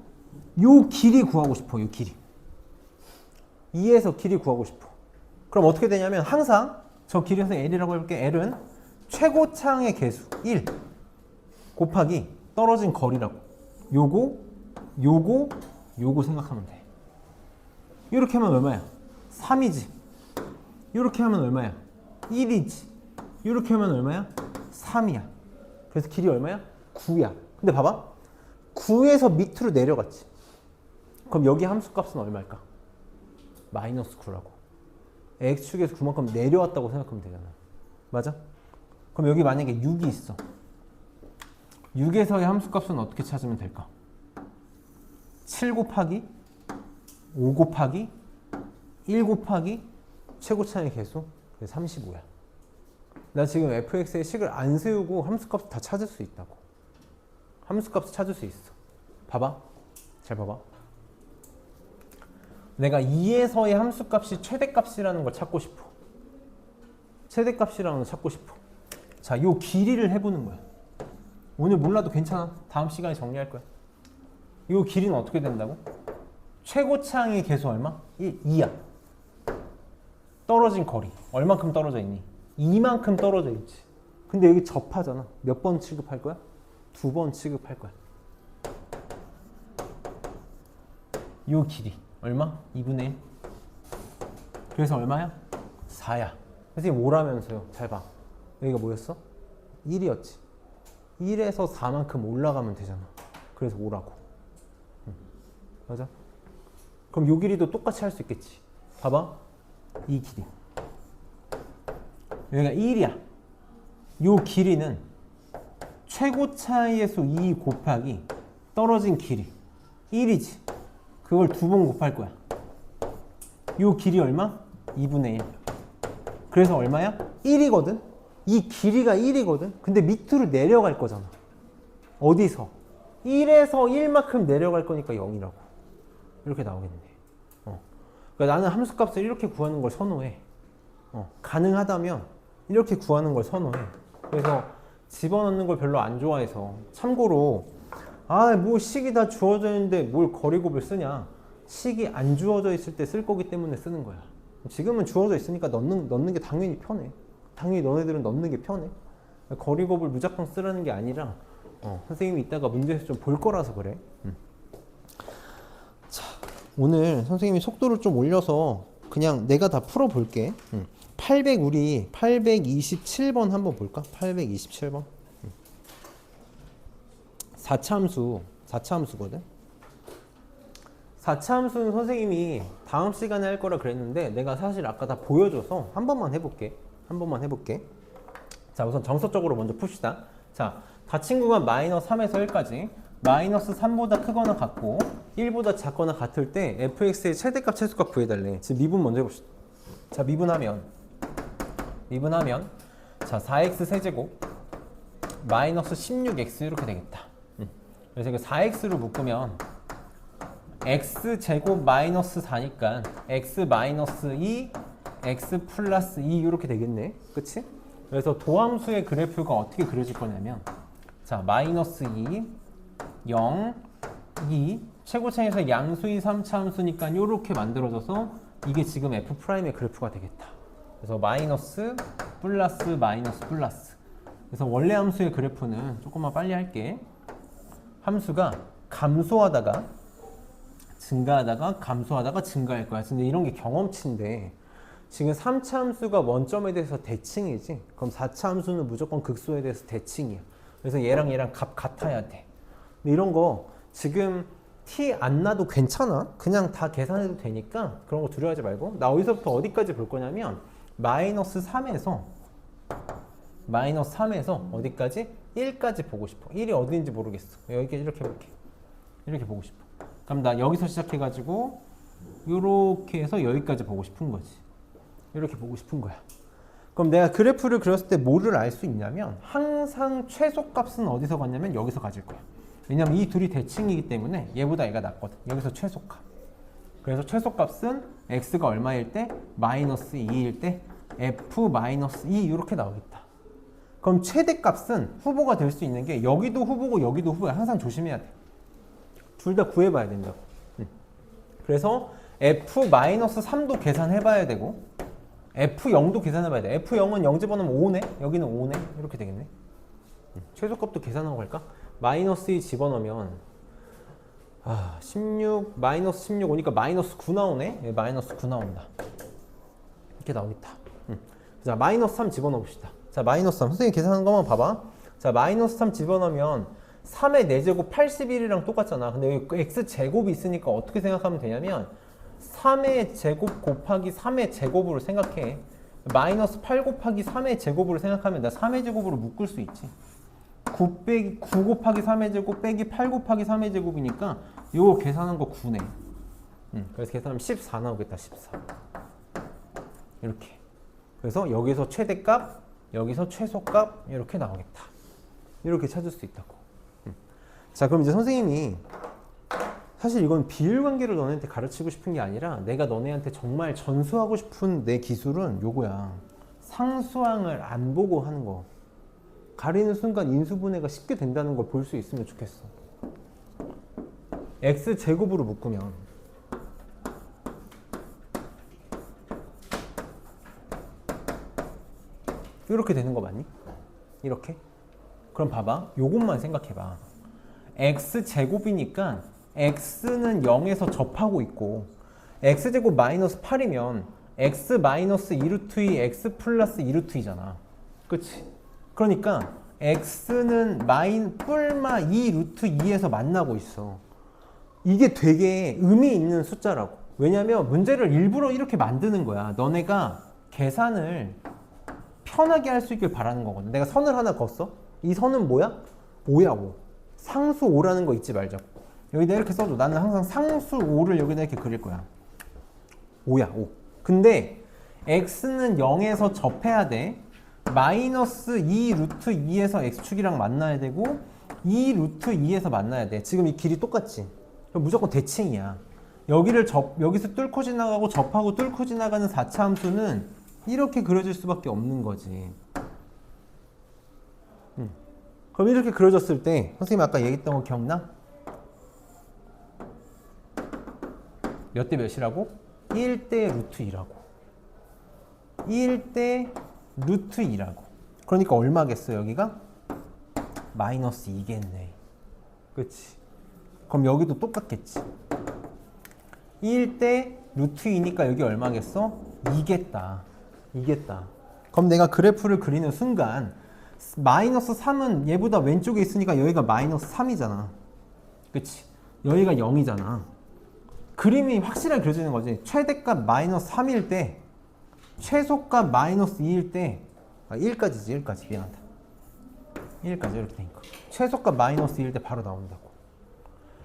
요 길이 구하고 싶어. 요 길이. 2에서 길이 구하고 싶어. 그럼 어떻게 되냐면 항상 저 길에서 L이라고 해볼게. L은 최고차의 개수 1 곱하기 떨어진 거리라고. 요거 생각하면 돼. 이렇게 하면 얼마야? 3이지. 이렇게 하면 얼마야? 1이지. 이렇게 하면 얼마야? 3이야. 그래서 길이 얼마야? 9야. 근데 봐봐. 9에서 밑으로 내려갔지. 그럼 여기 함수값은 얼마일까? 마이너스 9라고. x축에서 9만큼 내려왔다고 생각하면 되잖아. 맞아? 그럼 여기 만약에 6이 있어. 6에서의 함수값은 어떻게 찾으면 될까? 7 곱하기 5 곱하기 1 곱하기 최고차의 개수 35야. 나 지금 fx의 식을 안 세우고 함수값을 다 찾을 수 있다고. 함수값을 찾을 수 있어. 봐봐. 잘 봐봐. 내가 2에서의 함수값이 최대값이라는 걸 찾고 싶어. 최대값이라는 걸 찾고 싶어. 자, 요 길이를 해보는 거야. 오늘 몰라도 괜찮아. 다음 시간에 정리할 거야. 요 길이는 어떻게 된다고? 최고차의 개수 얼마? 2야. 떨어진 거리. 얼만큼 떨어져 있니? 2만큼 떨어져 있지. 근데 여기 접하잖아. 몇 번 취급할 거야? 2번 취급할 거야. 요 길이. 얼마? 2분의 1. 그래서 얼마야? 4야. 선생님 5라면서요. 잘 봐. 여기가 뭐였어? 1이었지. 1에서 4만큼 올라가면 되잖아. 그래서 5라고. 맞아? 그럼 요 길이도 똑같이 할 수 있겠지. 봐봐. 이 길이. 여기가 1이야. 요 길이는 최고차의 수 2 곱하기 떨어진 길이 1이지. 그걸 2번 곱할 거야. 요 길이 얼마? 2분의 1. 그래서 얼마야? 1이거든? 이 길이가 1이거든? 근데 밑으로 내려갈 거잖아. 어디서? 1에서 1만큼 내려갈 거니까 0이라고. 이렇게 나오겠네. 그러니까 나는 함수값을 이렇게 구하는 걸 선호해. 가능하다면 이렇게 구하는 걸 선호해. 그래서 집어넣는 걸 별로 안 좋아해서. 참고로 뭐 식이 다 주어져 있는데 뭘 거리곱을 쓰냐. 식이 안 주어져 있을 때 쓸 거기 때문에 쓰는 거야. 지금은 주어져 있으니까 넣는 게 당연히 편해. 당연히 너네들은 넣는 게 편해. 거리곱을 무작정 쓰라는 게 아니라 선생님이 이따가 문제에서 좀 볼 거라서 그래. 자, 오늘 선생님이 속도를 좀 올려서 그냥 내가 다 풀어볼게. 우리 827번 한번 볼까? 827번. 4차 함수거든. 4차 함수는 선생님이 다음 시간에 할 거라 그랬는데 내가 사실 아까 다 보여줘서 한 번만 해볼게. 자, 우선 정석적으로 먼저 풉시다. 자, 닫힌 구간 마이너스 3에서 1까지 마이너스 3보다 크거나 같고 1보다 작거나 같을 때 fx의 최대값 최소값 구해달래. 지금 미분 먼저 해봅시다. 자, 미분하면 자, 4x 세제곱 마이너스 16x 이렇게 되겠다. 그래서 이거 4x로 묶으면 x제곱 마이너스 4니까 x 마이너스 2 x 플러스 2 이렇게 되겠네. 그치? 그래서 도함수의 그래프가 어떻게 그려질 거냐면 자, 마이너스 2 0 2 최고차에서 양수의 3차 함수니까 이렇게 만들어져서 이게 지금 f'의 그래프가 되겠다. 그래서 마이너스 플러스 마이너스 플러스. 그래서 원래 함수의 그래프는 조금만 빨리 할게. 함수가 감소하다가 증가하다가 감소하다가 증가할 거야. 근데 이런 게 경험치인데 지금 3차 함수가 원점에 대해서 대칭이지. 그럼 4차 함수는 무조건 극소에 대해서 대칭이야. 그래서 얘랑 값 같아야 돼. 근데 이런 거 지금 티 안 나도 괜찮아. 그냥 다 계산해도 되니까 그런 거 두려워하지 말고. 나 어디서부터 어디까지 볼 거냐면 마이너스 3에서 어디까지? 1까지 보고 싶어. 1이 어디인지 모르겠어. 여기 이렇게 볼게. 이렇게 보고 싶어. 그럼 나 여기서 시작해가지고 이렇게 해서 여기까지 보고 싶은 거지. 이렇게 보고 싶은 거야. 그럼 내가 그래프를 그렸을 때 뭐를 알 수 있냐면 항상 최소값은 어디서 갔냐면 여기서 가질 거야. 왜냐면 이 둘이 대칭이기 때문에 얘보다 얘가 낫거든. 여기서 최소값. 그래서 최소값은 x가 얼마일 때? 마이너스 2일 때 f 마이너스 2 이렇게 나오겠다. 그럼 최대값은 후보가 될 수 있는 게 여기도 후보고 여기도 후보야. 항상 조심해야 돼. 둘 다 구해봐야 된다고. 그래서 f-3도 계산해봐야 되고 f0도 계산해봐야 돼. f0은 0 집어넣으면 5네. 여기는 5네. 이렇게 되겠네. 최소값도 계산하고 갈까? 마이너스 2 집어넣으면 16 마이너스 16 오니까 마이너스 9 나오네. 예, 마이너스 9 나온다. 이렇게 나오겠다. 자, 마이너스 3 집어넣읍시다. 자, 마이너스 3 선생님 계산하는 것만 봐봐. 자, 마이너스 3 집어넣으면 3의 4제곱 81이랑 똑같잖아. 근데 여기 x제곱이 있으니까 어떻게 생각하면 되냐면 3의 제곱 곱하기 3의 제곱으로 생각해. 마이너스 8 곱하기 3의 제곱으로 생각하면 나 3의 제곱으로 묶을 수 있지. 9 곱하기 3의 제곱 빼기 8 곱하기 3의 제곱이니까 이거 계산한 거 9네. 그래서 계산하면 14 나오겠다. 14. 이렇게. 그래서 여기서 최대값, 여기서 최소값 이렇게 나오겠다. 이렇게 찾을 수 있다고. 자, 그럼 이제 선생님이 사실 이건 비율관계를 너네한테 가르치고 싶은 게 아니라 내가 너네한테 정말 전수하고 싶은 내 기술은 요거야. 상수항을 안 보고 하는 거. 가리는 순간 인수분해가 쉽게 된다는 걸 볼 수 있으면 좋겠어. x제곱으로 묶으면 이렇게 되는 거 맞니? 이렇게? 그럼 봐봐. 요것만 생각해봐. x제곱이니까 x는 0에서 접하고 있고 x제곱 마이너스 8이면 x 마이너스 2루트 2 x 플러스 2루트 2잖아. 그치? 그러니까 x는 뿔마 2 루트 2에서 만나고 있어. 이게 되게 의미 있는 숫자라고. 왜냐면 문제를 일부러 이렇게 만드는 거야. 너네가 계산을 편하게 할 수 있길 바라는 거거든. 내가 선을 하나 그었어. 이 선은 뭐야? 5야 5. 상수 5라는 거 잊지 말자고. 여기다 이렇게 써줘. 나는 항상 상수 5를 여기다 이렇게 그릴 거야. 5야 5. 근데 x는 0에서 접해야 돼. 마이너스 2 루트 2에서 x축이랑 만나야 되고 2 루트 2에서 만나야 돼. 지금 이 길이 똑같지? 그럼 무조건 대칭이야. 여기서 뚫고 지나가고 접하고 뚫고 지나가는 4차 함수는 이렇게 그려질 수밖에 없는 거지. 그럼 이렇게 그려졌을 때 선생님 아까 얘기했던 거 기억나? 몇 대 몇이라고? 1대 루트 2라고. 1대 루트 2라고. 그러니까 얼마겠어 여기가? 마이너스 2겠네. 그치? 그럼 여기도 똑같겠지. 1대 루트 2니까 여기 얼마겠어? 2겠다. 2겠다. 그럼 내가 그래프를 그리는 순간 마이너스 3은 얘보다 왼쪽에 있으니까 여기가 마이너스 3이잖아. 그치? 여기가 0이잖아. 그림이 확실하게 그려지는 거지. 최대값 마이너스 3일 때 최소값 마이너스 2일 때 1까지지 1까지 미안하다. 1까지 이렇게 되니까 최소값 마이너스 2일 때 바로 나온다고.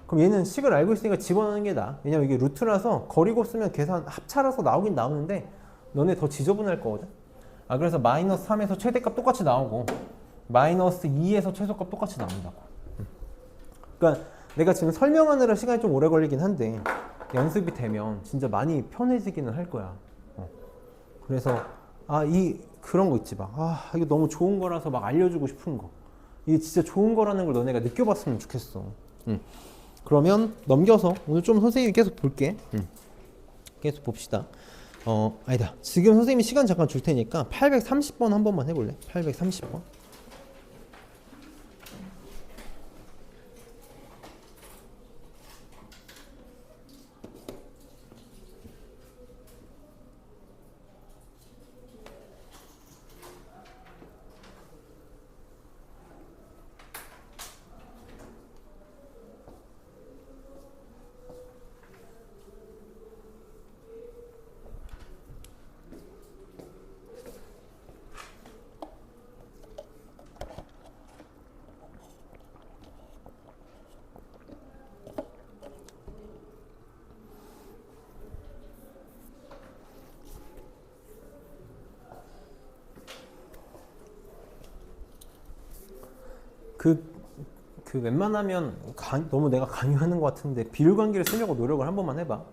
그럼 얘는 식을 알고 있으니까 집어넣는 게 나아. 왜냐면 이게 루트라서 거리곱 쓰면 계산 합차라서 나오긴 나오는데 너네 더 지저분할 거거든. 그래서 마이너스 3에서 최대값 똑같이 나오고 마이너스 2에서 최소값 똑같이 나온다고. 그러니까 내가 지금 설명하느라 시간이 좀 오래 걸리긴 한데 연습이 되면 진짜 많이 편해지기는 할 거야. 그래서 그런 거 있지 막 이거 너무 좋은 거라서 막 알려주고 싶은 거. 이게 진짜 좋은 거라는 걸 너네가 느껴봤으면 좋겠어. 그러면 넘겨서 오늘 좀 선생님이 계속 볼게. 계속 봅시다. 아니다. 지금 선생님이 시간 잠깐 줄 테니까 830번 한 번만 해볼래? 830번. 그 웬만하면 너무 내가 강요하는 것 같은데 비율 관계를 쓰려고 노력을 한 번만 해봐.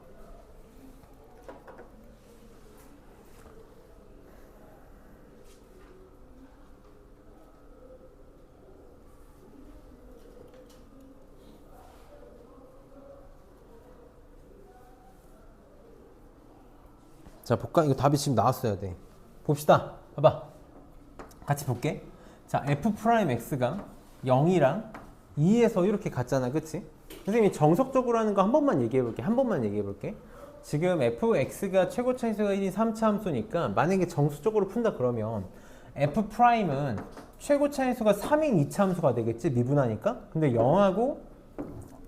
자, 볼까? 이거 답이 지금 나왔어야 돼. 봅시다. 봐봐. 같이 볼게. 자, f'x가 0이랑 2에서 이렇게 같잖아. 그치? 선생님이 정석적으로 하는 거 한 번만 얘기해 볼게. 한 번만 얘기해 볼게. 지금 fx가 최고 차이수가 1인 3차 함수니까 만약에 정수적으로 푼다 그러면 f'은 최고 차이수가 3인 2차 함수가 되겠지? 미분하니까. 근데 0하고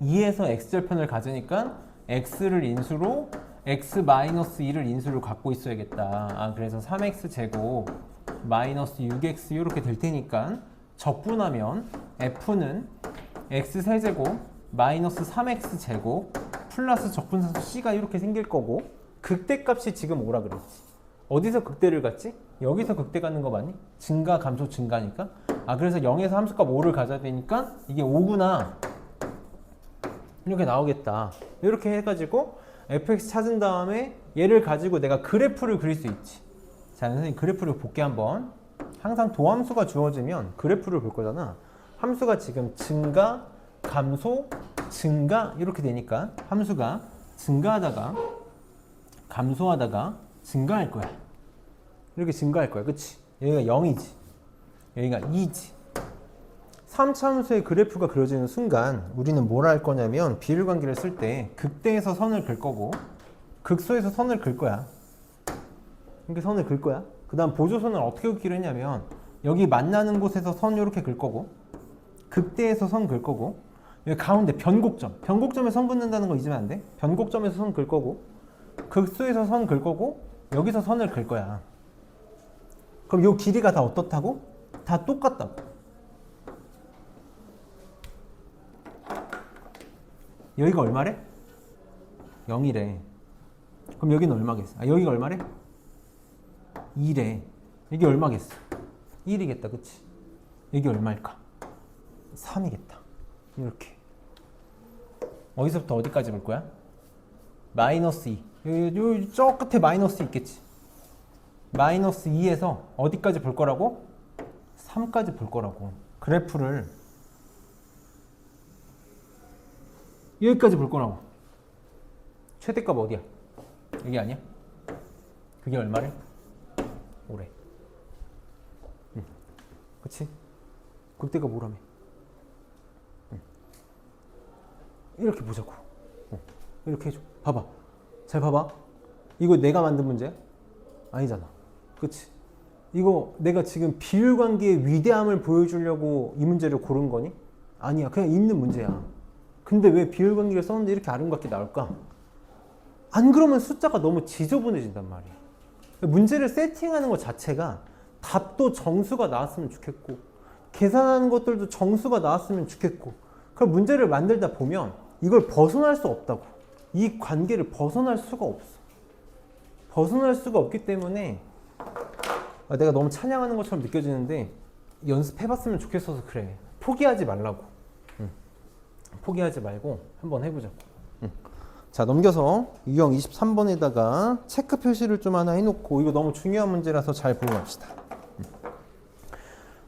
2에서 x절편을 가지니까 x를 인수로 x-2를 인수로 갖고 있어야겠다. 그래서 3x제곱 마이너스 6x 이렇게 될 테니까 적분하면 f는 x-세제곱 마이너스 3x제곱 플러스 적분상수 c가 이렇게 생길 거고 극대값이 지금 오라 그랬지. 어디서 극대를 갖지? 여기서 극대 갖는 거 맞니? 증가, 감소, 증가니까. 그래서 0에서 함수값 5를 가져야 되니까 이게 5구나. 이렇게 나오겠다. 이렇게 해가지고 fx 찾은 다음에 얘를 가지고 내가 그래프를 그릴 수 있지. 자, 선생님 그래프를 볼게 한번. 항상 도함수가 주어지면 그래프를 볼 거잖아. 함수가 지금 증가, 감소, 증가 이렇게 되니까 함수가 증가하다가 감소하다가 증가할 거야. 이렇게 증가할 거야. 그치? 여기가 0이지. 여기가 2지. 3차 함수의 그래프가 그려지는 순간 우리는 뭘 할 거냐면 비율 관계를 쓸 때 극대에서 선을 긁 거고 극소에서 선을 긁 거야. 이렇게 선을 긁 거야. 그 다음 보조선을 어떻게 긋기로 했냐면 여기 만나는 곳에서 선 이렇게 긁 거고 극대에서 선 긁 거고 여기 가운데 변곡점에 선 긋는다는 거 잊으면 안 돼. 변곡점에서 선 긁 거고 극소에서 선 긁 거고 여기서 선을 긁 거야. 그럼 이 길이가 다 어떻다고? 다 똑같다고. 여기가 얼마래? 0이래. 그럼 여기는 얼마겠어? 여기가 얼마래? 2래. 여기 얼마겠어? 1이겠다. 그치? 여기 얼마일까? 3이겠다. 이렇게. 어디서부터 어디까지 볼 거야? 마이너스 2. 여기 저 끝에 마이너스 있겠지? 마이너스 2에서 어디까지 볼 거라고? 3까지 볼 거라고. 그래프를 여기까지 볼 거라고. 최대값 어디야? 여기 아니야? 그게 얼마래? 5래. 그치? 극대값 5라며. 이렇게 보자고. 이렇게 해줘. 봐봐. 잘 봐봐. 이거 내가 만든 문제야? 아니잖아. 그치? 이거 내가 지금 비율 관계의 위대함을 보여주려고 이 문제를 고른 거니? 아니야. 그냥 있는 문제야. 근데 왜 비율 관계를 썼는데 이렇게 아름답게 나올까? 안 그러면 숫자가 너무 지저분해진단 말이야. 문제를 세팅하는 것 자체가 답도 정수가 나왔으면 좋겠고 계산하는 것들도 정수가 나왔으면 좋겠고 그럼 문제를 만들다 보면 이걸 벗어날 수 없다고. 이 관계를 벗어날 수가 없어. 벗어날 수가 없기 때문에 내가 너무 찬양하는 것처럼 느껴지는데 연습해봤으면 좋겠어서 그래. 포기하지 말라고. 포기하지 말고 한번 해보자고. 자, 넘겨서 유형 23번에다가 체크 표시를 좀 하나 해놓고 이거 너무 중요한 문제라서 잘 보고 갑시다.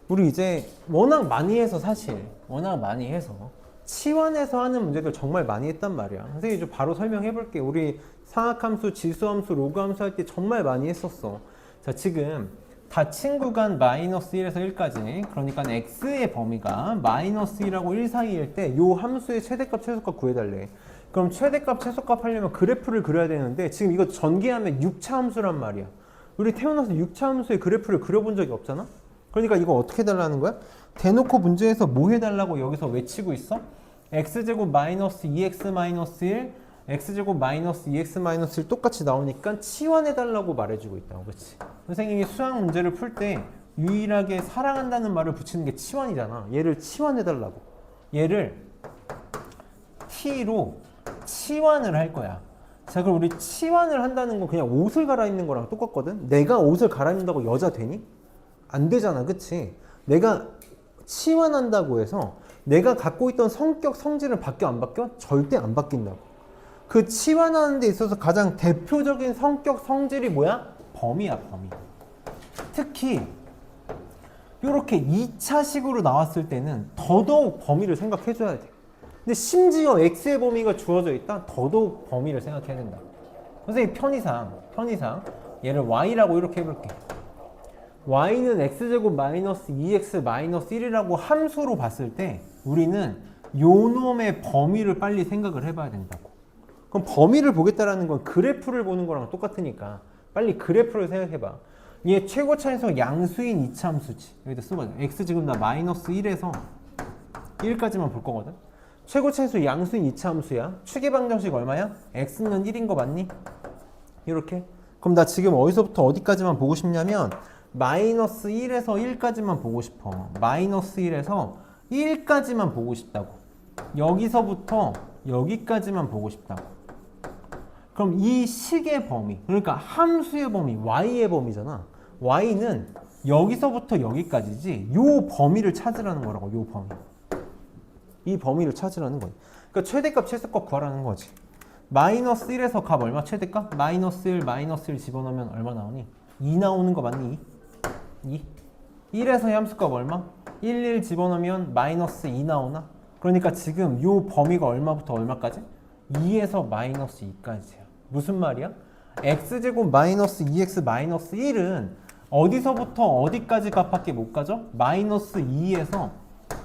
우리 이제 워낙 많이 해서 사실 워낙 많이 해서 치환해서 하는 문제들 정말 많이 했단 말이야. 선생님이 좀 바로 설명해 볼게. 우리 상악함수, 지수함수, 로그함수 할 때 정말 많이 했었어. 자, 지금 닫힌 구간 마이너스 1에서 1까지 그러니까 x의 범위가 마이너스 1하고 1 사이일 때 이 함수의 최대값, 최소값 구해달래. 그럼 최대값, 최소값 하려면 그래프를 그려야 되는데 지금 이거 전개하면 6차 함수란 말이야. 우리 태어나서 6차 함수의 그래프를 그려본 적이 없잖아? 그러니까 이거 어떻게 해달라는 거야? 대놓고 문제에서 뭐 해달라고 여기서 외치고 있어? x제곱 마이너스 2x 마이너스 1 x제곱 마이너스 2x 마이너스 1 똑같이 나오니까 치환해달라고 말해주고 있다고. 그치? 선생님이 수학 문제를 풀 때 유일하게 사랑한다는 말을 붙이는 게 치환이잖아. 얘를 치환해달라고. 얘를 t로 치환을 할 거야. 자, 그럼 우리 치환을 한다는 건 그냥 옷을 갈아입는 거랑 똑같거든? 내가 옷을 갈아입는다고 여자 되니? 안 되잖아. 그치? 내가 치환한다고 해서 내가 갖고 있던 성격, 성질은 바뀌어 안 바뀌어? 절대 안 바뀐다고. 그 치환하는 데 있어서 가장 대표적인 성격, 성질이 뭐야? 범위야, 범위. 특히 이렇게 2차식으로 나왔을 때는 더더욱 범위를 생각해줘야 돼. 근데 심지어 x의 범위가 주어져 있다? 더더욱 범위를 생각해야 된다. 선생님 편의상 얘를 y라고 이렇게 해볼게. y는 x제곱 마이너스 2x 마이너스 1이라고 함수로 봤을 때 우리는 요 놈의 범위를 빨리 생각을 해봐야 된다고. 그럼 범위를 보겠다라는 건 그래프를 보는 거랑 똑같으니까 빨리 그래프를 생각해봐. 얘 최고차에서 양수인 이차함수지. 여기다 쓰거든. x 지금 나 마이너스 1에서 1까지만 볼 거거든. 최고차에서 양수인 이차함수야. 추계방정식 얼마야? x는 1인 거 맞니? 이렇게. 그럼 나 지금 어디서부터 어디까지만 보고 싶냐면 마이너스 1에서 1까지만 보고 싶어. 마이너스 1에서 1까지만 보고 싶다고. 여기서부터 여기까지만 보고 싶다고. 그럼 이 식의 범위, 그러니까 함수의 범위, y의 범위잖아. y는 여기서부터 여기까지지 요 범위를 찾으라는 거라고. 요 범위. 이 범위를 찾으라는 거야. 그러니까 최대값, 최소값 구하라는 거지. 마이너스 1에서 값 얼마? 최대값? 마이너스 1, 마이너스 1 집어넣으면 얼마 나오니? 2 나오는 거 맞니? 2? 1에서 함수값 얼마? 1, 1 집어넣으면 마이너스 2 나오나? 그러니까 지금 요 범위가 얼마부터 얼마까지? 2에서 마이너스 2까지야. 무슨 말이야? x제곱 마이너스 2x 마이너스 1은 어디서부터 어디까지 값밖에 못 가죠? 마이너스 2에서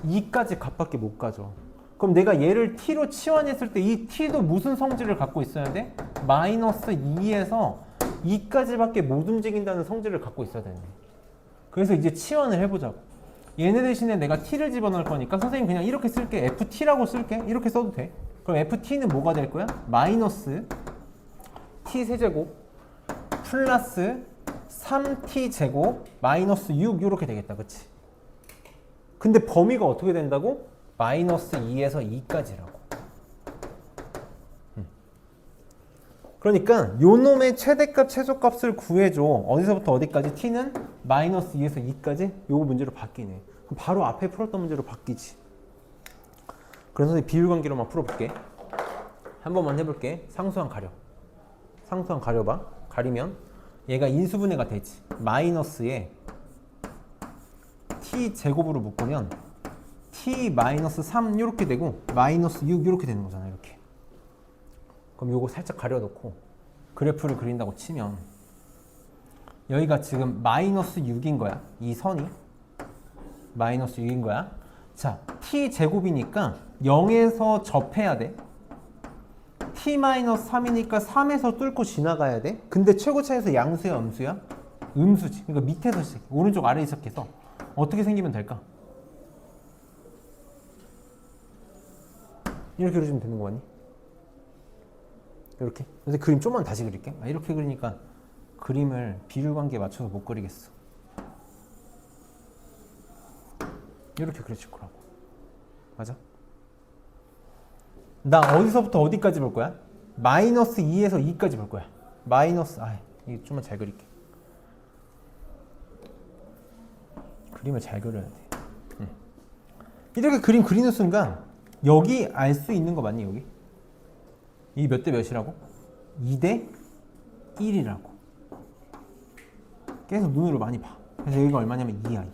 2까지 값밖에 못 가죠. 그럼 내가 얘를 t로 치환했을 때 이 t도 무슨 성질을 갖고 있어야 돼? 마이너스 2에서 2까지밖에 못 움직인다는 성질을 갖고 있어야 되네. 그래서 이제 치환을 해보자고. 얘네 대신에 내가 t를 집어넣을 거니까 선생님 그냥 이렇게 쓸게. ft라고 쓸게. 이렇게 써도 돼. 그럼 ft는 뭐가 될 거야? 마이너스 t 세제곱 플러스 3t 제곱 마이너스 6 이렇게 되겠다. 그치? 근데 범위가 어떻게 된다고? 마이너스 2에서 2까지라고. 그러니까 요 놈의 최대값, 최소값을 구해줘. 어디서부터 어디까지? t는 마이너스 2에서 2까지? 요거 문제로 바뀌네. 그럼 바로 앞에 풀었던 문제로 바뀌지. 그래서 비율관계로만 풀어볼게. 한 번만 해볼게. 상수항 가려. 상수항 가려봐. 가리면 얘가 인수분해가 되지. 마이너스에 t 제곱으로 묶으면 t 마이너스 3 이렇게 되고 마이너스 6 이렇게 되는 거잖아. 이렇게. 그럼 요거 살짝 가려놓고 그래프를 그린다고 치면 여기가 지금 마이너스 6인 거야. 이 선이 마이너스 6인 거야. 자, t 제곱이니까 0에서 접해야 돼. t 마이너스 3이니까 3에서 뚫고 지나가야 돼. 근데 최고차에서 양수야, 음수야? 음수지. 그러니까 밑에서 시작해. 오른쪽 아래에 시작해서 어떻게 생기면 될까? 이렇게 그려주면 되는 거 같니? 이렇게. 근데 그림 좀만 다시 그릴게. 이렇게 그리니까 그림을 비율관계에 맞춰서 못 그리겠어. 이렇게 그려줄 거라고. 맞아? 나 어디서부터 어디까지 볼 거야? 마이너스 2에서 2까지 볼 거야. 마이너스, 이거 좀만 잘 그릴게. 그림을 잘 그려야 돼. 이렇게 그림 그리는 순간 여기 알 수 있는 거 맞니? 여기? 이 몇 대 몇이라고? 2대 1이라고. 계속 눈으로 많이 봐. 그래서 여기가 얼마냐면 2i.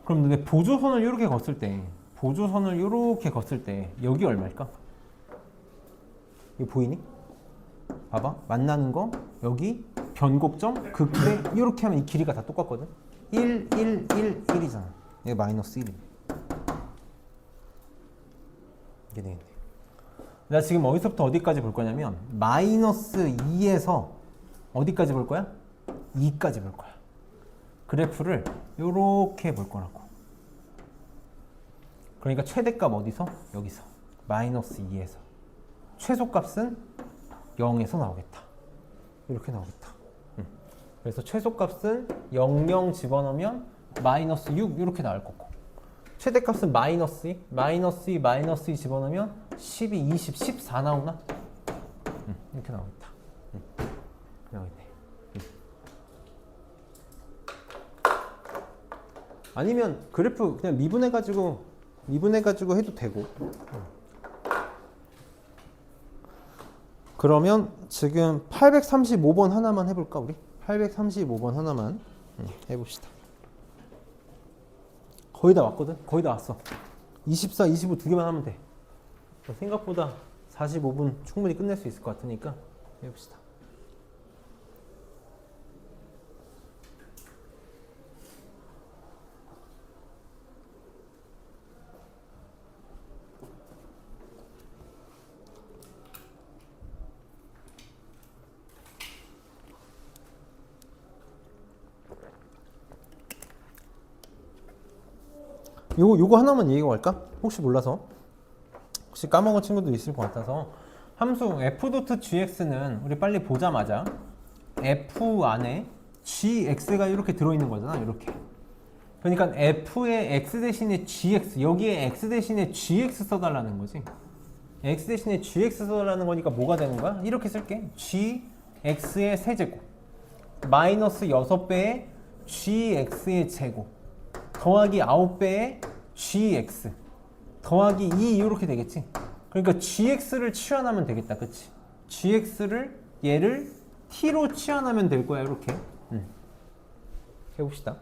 그럼 내 보조선을 이렇게 걷을 때 여기 얼마일까? 이거 보이니? 봐봐. 만나는 거 여기 변곡점 극대 이렇게 하면 이 길이가 다 똑같거든. 1, 1, 1, 1이잖아. 이게 마이너스 1이네. 이게 되겠네. 나 지금 어디서부터 어디까지 볼 거냐면 마이너스 2에서 어디까지 볼 거야? 2까지 볼 거야. 그래프를 이렇게 볼 거라고. 그러니까 최대값 어디서? 여기서. 마이너스 2에서. 최소값은 0에서 나오겠다. 이렇게 나오겠다. 그래서 최소값은 0, 0 집어넣으면 마이너스 6 이렇게 나올 거고. 최대값은 마이너스 2, 마이너스 2, 마이너스 2 집어넣으면 12, 20, 14 나오나? 이렇게 나오겠다. 나오겠네. 아니면 그래프 그냥 미분해가지고 해도 되고. 그러면 지금 835번 하나만 해볼까 우리? 835번 하나만 해봅시다. 거의 다 왔거든? 거의 다 왔어. 24, 25 두 개만 하면 돼. 생각보다 45분 충분히 끝낼 수 있을 것 같으니까 해봅시다. 요거 하나만 얘기하고 갈까? 혹시 몰라서. 혹시 까먹은 친구도 있을 것 같아서. 함수 f.gx는 우리 빨리 보자마자 f 안에 gx가 이렇게 들어있는 거잖아. 이렇게. 그러니까 f의 x 대신에 gx, 여기에 x 대신에 gx 써달라는 거지. x 대신에 gx 써달라는 거니까 뭐가 되는 거야? 이렇게 쓸게. gx의 세제곱 마이너스 6배의 gx의 제곱 더하기 9배의 gx 더하기 2 이렇게 되겠지. 그러니까 gx를 치환하면 되겠다. 그치? gx를 얘를 t로 치환하면 될 거야. 이렇게 해봅시다.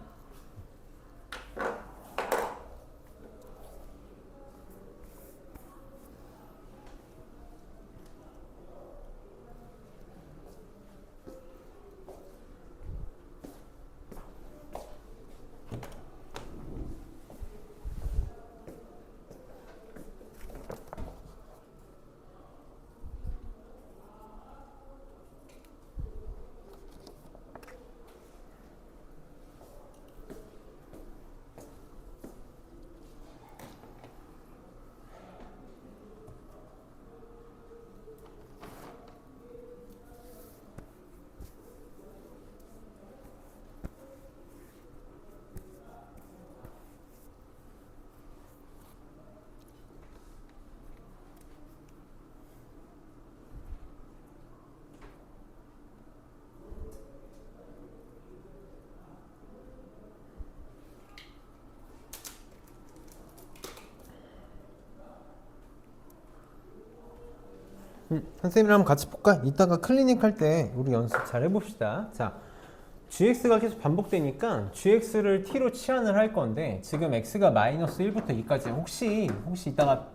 선생님이랑 같이 볼까? 이따가 클리닉 할 때 우리 연습 잘 해봅시다. 자, gx가 계속 반복되니까 gx를 t로 치환을 할 건데 지금 x가 마이너스 1부터 2까지 혹시 이따가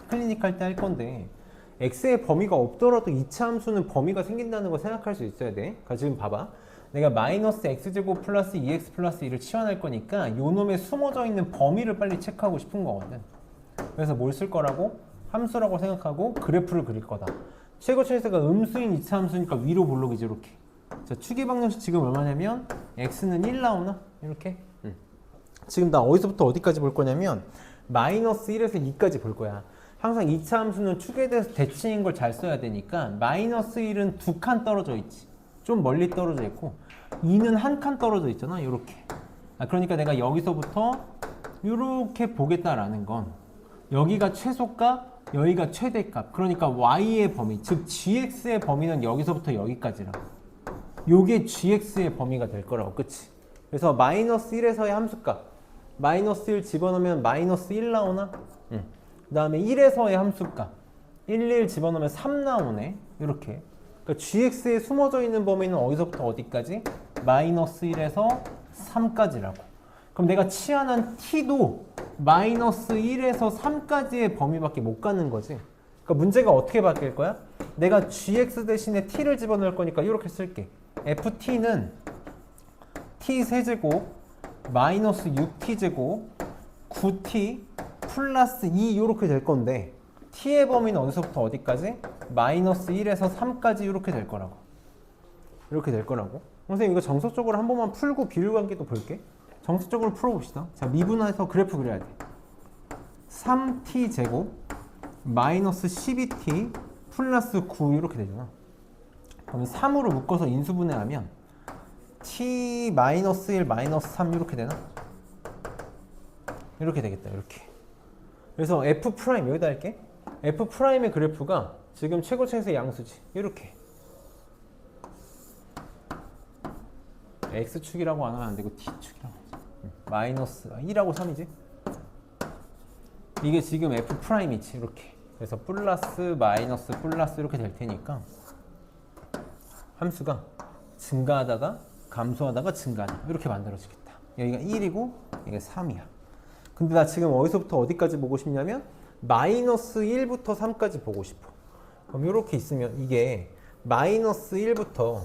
클리닉 할 때 할 건데 x의 범위가 없더라도 2차 함수는 범위가 생긴다는 거 생각할 수 있어야 돼. 그러니까 지금 봐봐. 내가 마이너스 x제곱 플러스 2x 플러스 2를 치환할 거니까 요 놈에 숨어져 있는 범위를 빨리 체크하고 싶은 거거든. 그래서 뭘 쓸 거라고? 함수라고 생각하고 그래프를 그릴 거다. 최고차에서가 음수인 2차 함수니까 위로 볼록이지 이렇게. 자, 추계 방정식 지금 얼마냐면 x는 1 나오나? 이렇게. 지금 나 어디서부터 어디까지 볼 거냐면 마이너스 1에서 2까지 볼 거야. 항상 2차 함수는 축에 대해서 대칭인 걸 잘 써야 되니까 마이너스 1은 2칸 떨어져 있지. 좀 멀리 떨어져 있고 2는 한 칸 떨어져 있잖아. 이렇게. 그러니까 내가 여기서부터 이렇게 보겠다라는 건 여기가 최소값, 여기가 최대값. 그러니까 y의 범위, 즉 gx의 범위는 여기서부터 여기까지라고. 요게 gx의 범위가 될 거라고. 그치? 그래서 마이너스 1에서의 함수값 마이너스 1 집어넣으면 마이너스 1 나오나? 그 다음에 1에서의 함수값 1 집어넣으면 3 나오네. 이렇게. 그러니까 gx에 숨어져 있는 범위는 어디서부터 어디까지? 마이너스 1에서 3까지라고. 그럼 내가 치환한 t도 마이너스 1에서 3까지의 범위밖에 못 가는 거지. 그러니까 문제가 어떻게 바뀔 거야? 내가 gx 대신에 t를 집어넣을 거니까 이렇게 쓸게. ft는 t 세제곱 마이너스 6t제곱 9t 플러스 2 이렇게 될 건데 t의 범위는 어디서부터 어디까지? 마이너스 1에서 3까지 이렇게 될 거라고. 이렇게 될 거라고. 선생님 이거 정석적으로 한 번만 풀고 비율관계도 볼게. 정석적으로 풀어봅시다. 자, 미분해서 그래프 그려야 돼. 3t 제곱 마이너스 12t 플러스 9 이렇게 되잖아. 그럼 3으로 묶어서 인수분해하면 t 마이너스 1 마이너스 3 이렇게 되나? 이렇게 되겠다. 이렇게. 그래서 f 프라임 여기다 할게. f 프라임의 그래프가 지금 최고차에서 양수지. 이렇게. x축이라고 안 하면 안 되고 t축이라고 하지. 마이너스 1하고 3이지. 이게 지금 f 프라임이지 이렇게. 그래서 플러스 마이너스 플러스 이렇게 될 테니까 함수가 증가하다가 감소하다가 증가하다 이렇게 만들어지겠다. 여기가 1이고 이게 3이야. 근데 나 지금 어디서부터 어디까지 보고 싶냐면 마이너스 1부터 3까지 보고 싶어. 그럼 이렇게 있으면 이게 마이너스 1부터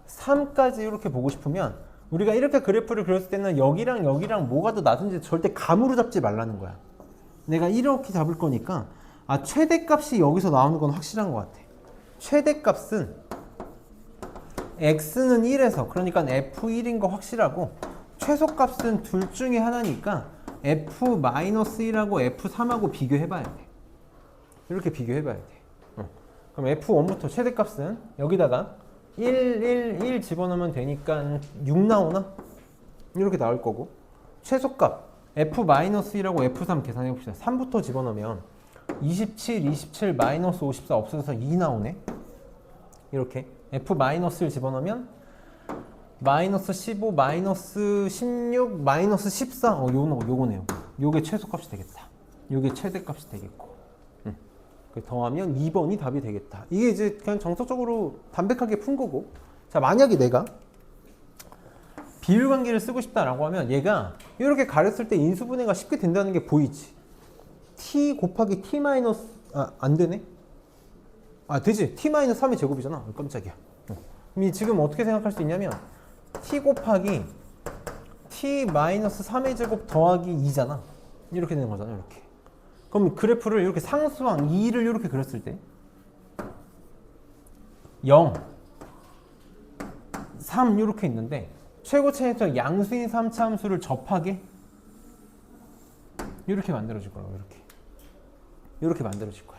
3까지 이렇게 보고 싶으면 우리가 이렇게 그래프를 그렸을 때는 여기랑 여기랑 뭐가 더 낮은지 절대 감으로 잡지 말라는 거야. 내가 이렇게 잡을 거니까 최대값이 여기서 나오는 건 확실한 것 같아. 최대값은 x는 1에서 그러니까 f1인 거 확실하고 최소값은 둘 중에 하나니까 f-1하고 f3하고 비교해봐야 돼. 이렇게 비교해봐야 돼. 그럼 f1부터 최대값은 여기다가 1 집어넣으면 되니까 6 나오나? 이렇게 나올 거고 최소값 f-1하고 f3 계산해 봅시다. 3부터 집어넣으면 27 마이너스 54 없어져서 2 나오네. 이렇게 f-를 집어넣으면 마이너스 15 마이너스 16 마이너스 14 요거네요. 요게 최소값이 되겠다. 요게 최대값이 되겠고 더하면 2번이 답이 되겠다. 이게 이제 그냥 정석적으로 담백하게 푼 거고. 자, 만약에 내가 비율 관계를 쓰고 싶다라고 하면 얘가 이렇게 가렸을 때 인수분해가 쉽게 된다는 게 보이지. t 곱하기 t 마이너스 안 되네? 되지. t 마이너스 3의 제곱이잖아. 깜짝이야. 그럼 지금 어떻게 생각할 수 있냐면 t 곱하기 t 마이너스 3의 제곱 더하기 2잖아. 이렇게 되는 거잖아. 이렇게. 그럼 그래프를 이렇게 상수항 2를 이렇게 그렸을 때 0, 3 이렇게 있는데 최고차에서 양수인 3차 함수를 접하게 이렇게 만들어질 거라고. 이렇게 만들어질 거야.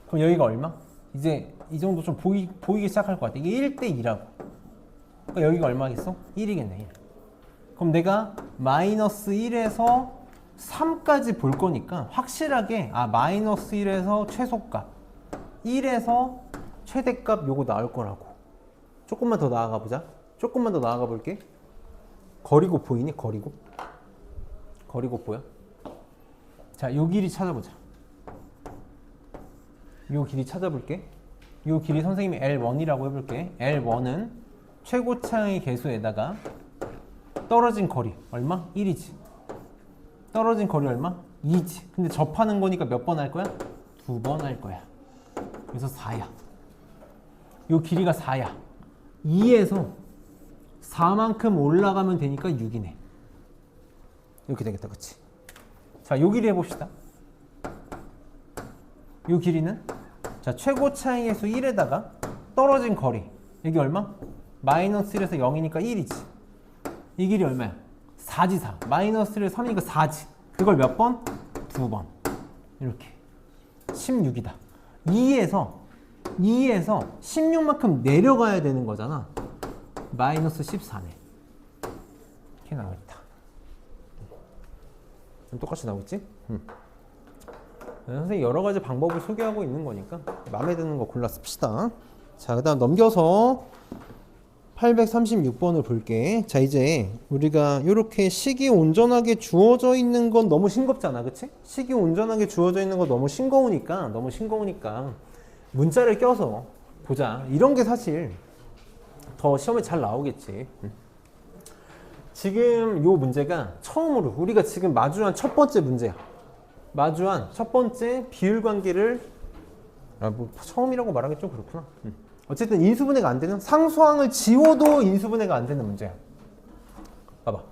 그럼 여기가 얼마? 이제 이 정도 좀 보이기 시작할 것 같아. 이게 1대 2라고. 그러니까 여기가 얼마겠어? 1이겠네. 1. 그럼 내가 마이너스 1에서 3까지 볼 거니까 확실하게 마이너스 1에서 최소값 1에서 최대값 요거 나올 거라고. 조금만 더 나아가 보자. 조금만 더 나아가 볼게. 거리곱 보이니? 거리곱 보여? 자, 요 길이 찾아보자. 요 길이 찾아볼게. 요 길이 선생님이 L1이라고 해볼게. L1은 최고차의 개수에다가 떨어진 거리 얼마? 1이지. 떨어진 거리 얼마? 2지. 근데 접하는 거니까 몇 번 할 거야? 2번 할 거야. 그래서 4야. 요 길이가 4야. 2에서 4만큼 올라가면 되니까 6이네. 이렇게 되겠다. 그치? 자, 요 길이 해봅시다. 요 길이는 자, 최고 차이 개수 1에다가 떨어진 거리. 여기 얼마? 마이너스 1에서 0이니까 1이지. 이 길이 얼마야? 4지 4. 마이너스 1에서 3이니까 4지. 그걸 몇 번? 2번. 이렇게. 16이다. 2에서 16만큼 내려가야 되는 거잖아. 마이너스 14네. 이렇게 나오겠다. 똑같이 나오겠지? 선생님 여러 가지 방법을 소개하고 있는 거니까 마음에 드는 거 골라 씁시다. 자, 그 다음 넘겨서 836번을 볼게. 자, 이제 우리가 이렇게 식이 온전하게 주어져 있는 건 너무 싱겁잖아. 그치? 식이 온전하게 주어져 있는 거 너무 싱거우니까 문자를 껴서 보자. 이런 게 사실 더 시험에 잘 나오겠지. 지금 요 문제가 처음으로 우리가 지금 마주한 첫 번째 문제야. 마주한 첫 번째 비율 관계를 처음이라고 말하기 좀 그렇구나. 어쨌든 인수분해가 안 되는, 상수항을 지워도 인수분해가 안 되는 문제야. 봐봐.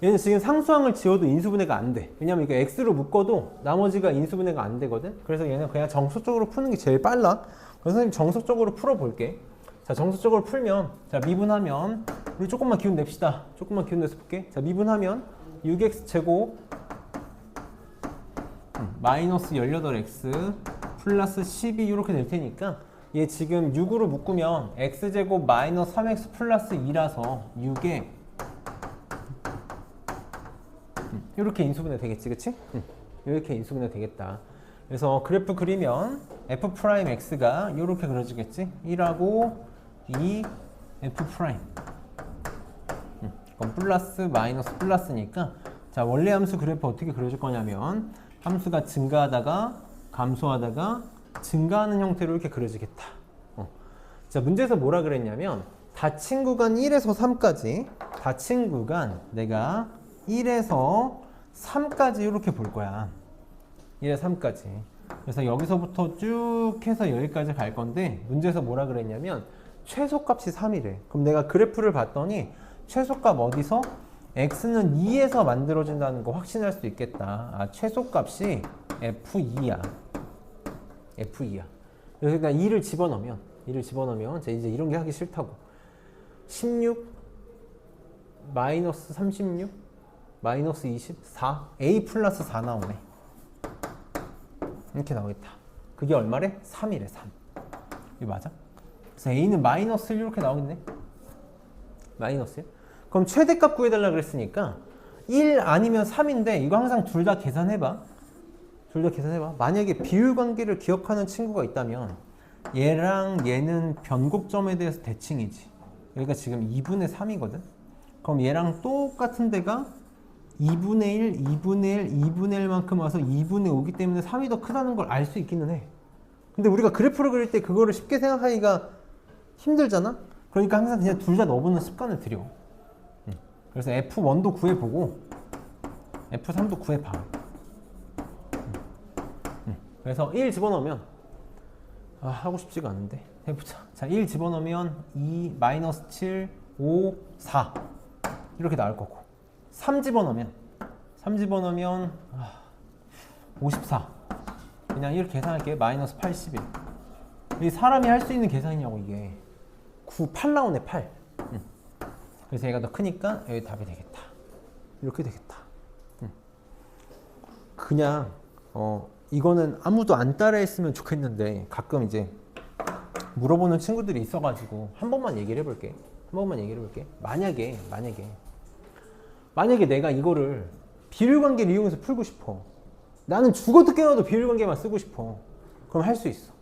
얘는 지금 상수항을 지워도 인수분해가 안 돼. 왜냐면 이게 x로 묶어도 나머지가 인수분해가 안 되거든. 그래서 얘는 그냥 정석적으로 푸는 게 제일 빨라. 그래서 선생님 정석적으로 풀어볼게. 자, 정석적으로 풀면, 자, 미분하면 우리 조금만 기운 냅시다. 조금만 기운 내서 볼게. 자, 미분하면 6x 제곱 마이너스 18x 플러스 12 이렇게 될 테니까 얘 지금 6으로 묶으면 x제곱 마이너스 3x 플러스 2라서 6에 이렇게 인수분해 되겠지, 그치? 이렇게 인수분해 되겠다. 그래서 그래프 그리면 f'x가 이렇게 그려지겠지? 1하고 2 f'. 그럼 플러스 마이너스 플러스니까 자 원래 함수 그래프 어떻게 그려줄 거냐면 함수가 증가하다가 감소하다가 증가하는 형태로 이렇게 그려지겠다. 자 문제에서 뭐라 그랬냐면 닫힌 구간 1에서 3까지 닫힌 구간 내가 1에서 3까지 이렇게 볼 거야. 1에서 3까지. 그래서 여기서부터 쭉 해서 여기까지 갈 건데 문제에서 뭐라 그랬냐면 최소값이 3이래. 그럼 내가 그래프를 봤더니 최소값 어디서? x는 2에서 만들어진다는 거 확신할 수 있겠다. 아, 최소값이 f2야. f2야. 그래서 그냥 2를 집어넣으면 이제 이런 게 하기 싫다고. 16 마이너스 36 마이너스 24 a 플러스 4 나오네. 이렇게 나오겠다. 그게 얼마래? 3이래 3. 이거 맞아? 그래서 a는 마이너스 1 이렇게 나오겠네. 마이너스 1. 그럼 최대값 구해달라 그랬으니까 1 아니면 3인데 이거 항상 둘 다 계산해봐. 둘 다 계산해봐. 만약에 비율관계를 기억하는 친구가 있다면 얘랑 얘는 변곡점에 대해서 대칭이지. 여기가 지금 2분의 3이거든. 그럼 얘랑 똑같은 데가 2분의 1, 2분의 1, 2분의 1만큼 와서 2분의 5기 때문에 3이 더 크다는 걸 알 수 있기는 해. 근데 우리가 그래프를 그릴 때 그거를 쉽게 생각하기가 힘들잖아? 그러니까 항상 그냥 둘 다 넣어보는 습관을 들여. 그래서 F1도 구해보고 F3도 구해봐. 그래서 1 집어넣으면 하고 싶지가 않은데 해보자. 자, 1 집어넣으면 2, 마이너스 7, 5, 4 이렇게 나올 거고 3 집어넣으면 54 그냥 이렇게 계산할게. 마이너스 81. 이 사람이 할 수 있는 계산이냐고 이게. 9, 8 나오네 8. 그래서 얘가 더 크니까 여기 답이 되겠다. 이렇게 되겠다. 그냥 이거는 아무도 안 따라했으면 좋겠는데 가끔 이제 물어보는 친구들이 있어가지고 한 번만 얘기를 해볼게. 만약에 내가 이거를 비율관계를 이용해서 풀고 싶어. 나는 죽어도 깨어도 비율관계만 쓰고 싶어. 그럼 할 수 있어.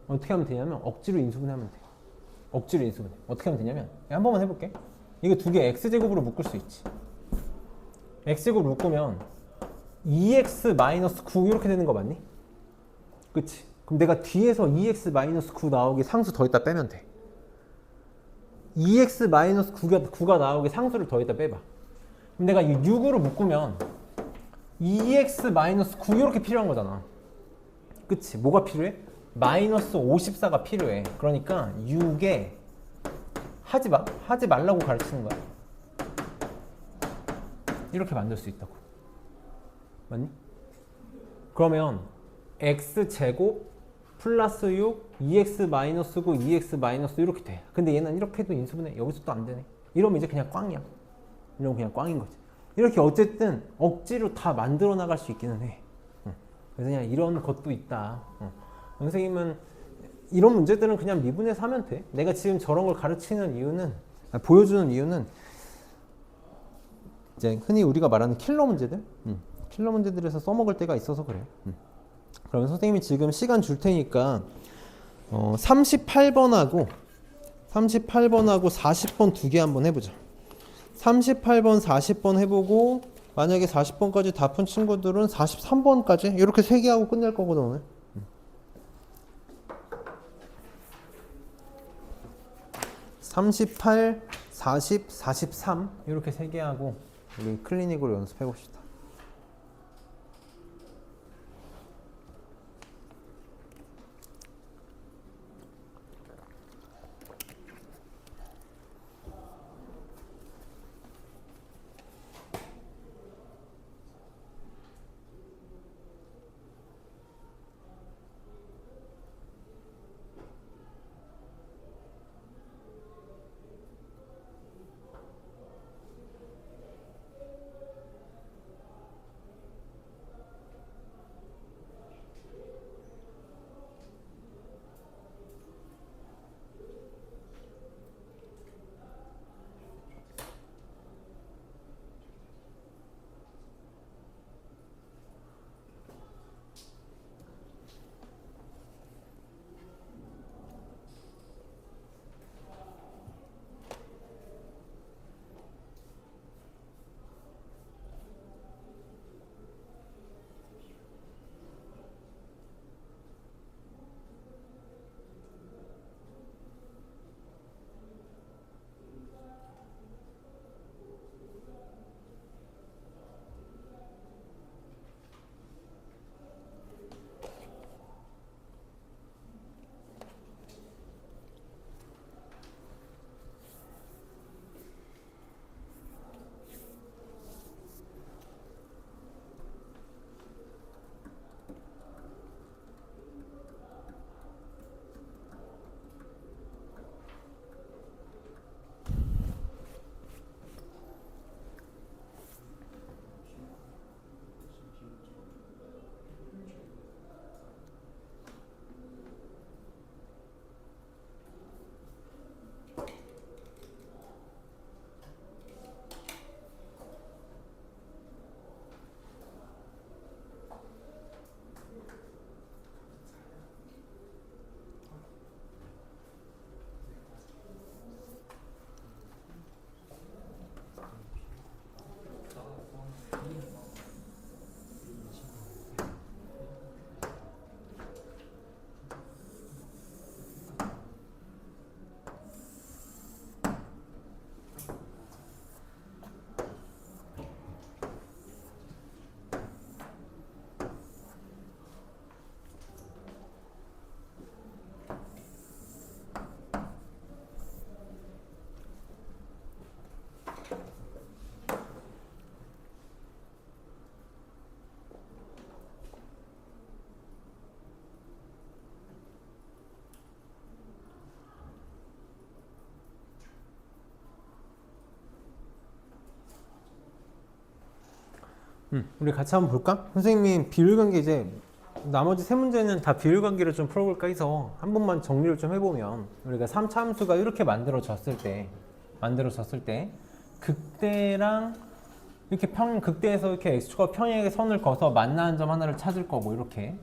어떻게 하면 되냐면 억지로 인수분해하면 돼. 어떻게 하면 되냐면 한 번만 해볼게. 이거 두 개 x제곱으로 묶을 수 있지. x제곱으로 묶으면 2x-9 이렇게 되는 거 맞니? 그치? 그럼 내가 뒤에서 2x-9 나오게 상수 더했다 빼면 돼. 2x-9가 나오게 상수를 더했다 빼봐. 그럼 내가 이 6으로 묶으면 2x-9 이렇게 필요한 거잖아. 그치? 뭐가 필요해? 마이너스 54가 필요해. 그러니까 6에 하지 말라고 가르치는 거야. 이렇게 만들 수 있다고. 맞니? 그러면 x제곱 플러스 6, 2x-9, 2x- 이렇게 돼. 근데 얘는 이렇게 해도 인수분해. 여기서 또 안 되네. 이러면 이제 그냥 꽝이야. 이러면 그냥 꽝인 거지. 이렇게 어쨌든 억지로 다 만들어 나갈 수 있기는 해. 그래서 그냥 이런 것도 있다. 선생님은 이런 문제들은 그냥 미분해서 하면 돼. 내가 지금 저런 걸 가르치는 이유는, 보여주는 이유는 이제 흔히 우리가 말하는 킬러 문제들, 킬러 문제들에서 써먹을 때가 있어서 그래. 그러면 선생님이 지금 시간 줄 테니까 38번하고 40번 두 개 한번 해보자. 38번, 40번 해보고 만약에 40번까지 다 푼 친구들은 43번까지 이렇게 세 개 하고 끝낼 거거든 오늘. 38, 40, 43 이렇게 세 개 하고 우리 클리닉으로 연습해 봅시다. 우리 같이 한번 볼까? 선생님이 비율관계 이제 나머지 세 문제는 다 비율관계를 좀 풀어볼까 해서 한 번만 정리를 좀 해보면 우리가 3차 함수가 이렇게 만들어졌을 때 극대랑 이렇게 극대에서 이렇게 x축과 평행하게 선을 그어서 만나는 점 하나를 찾을 거고 이렇게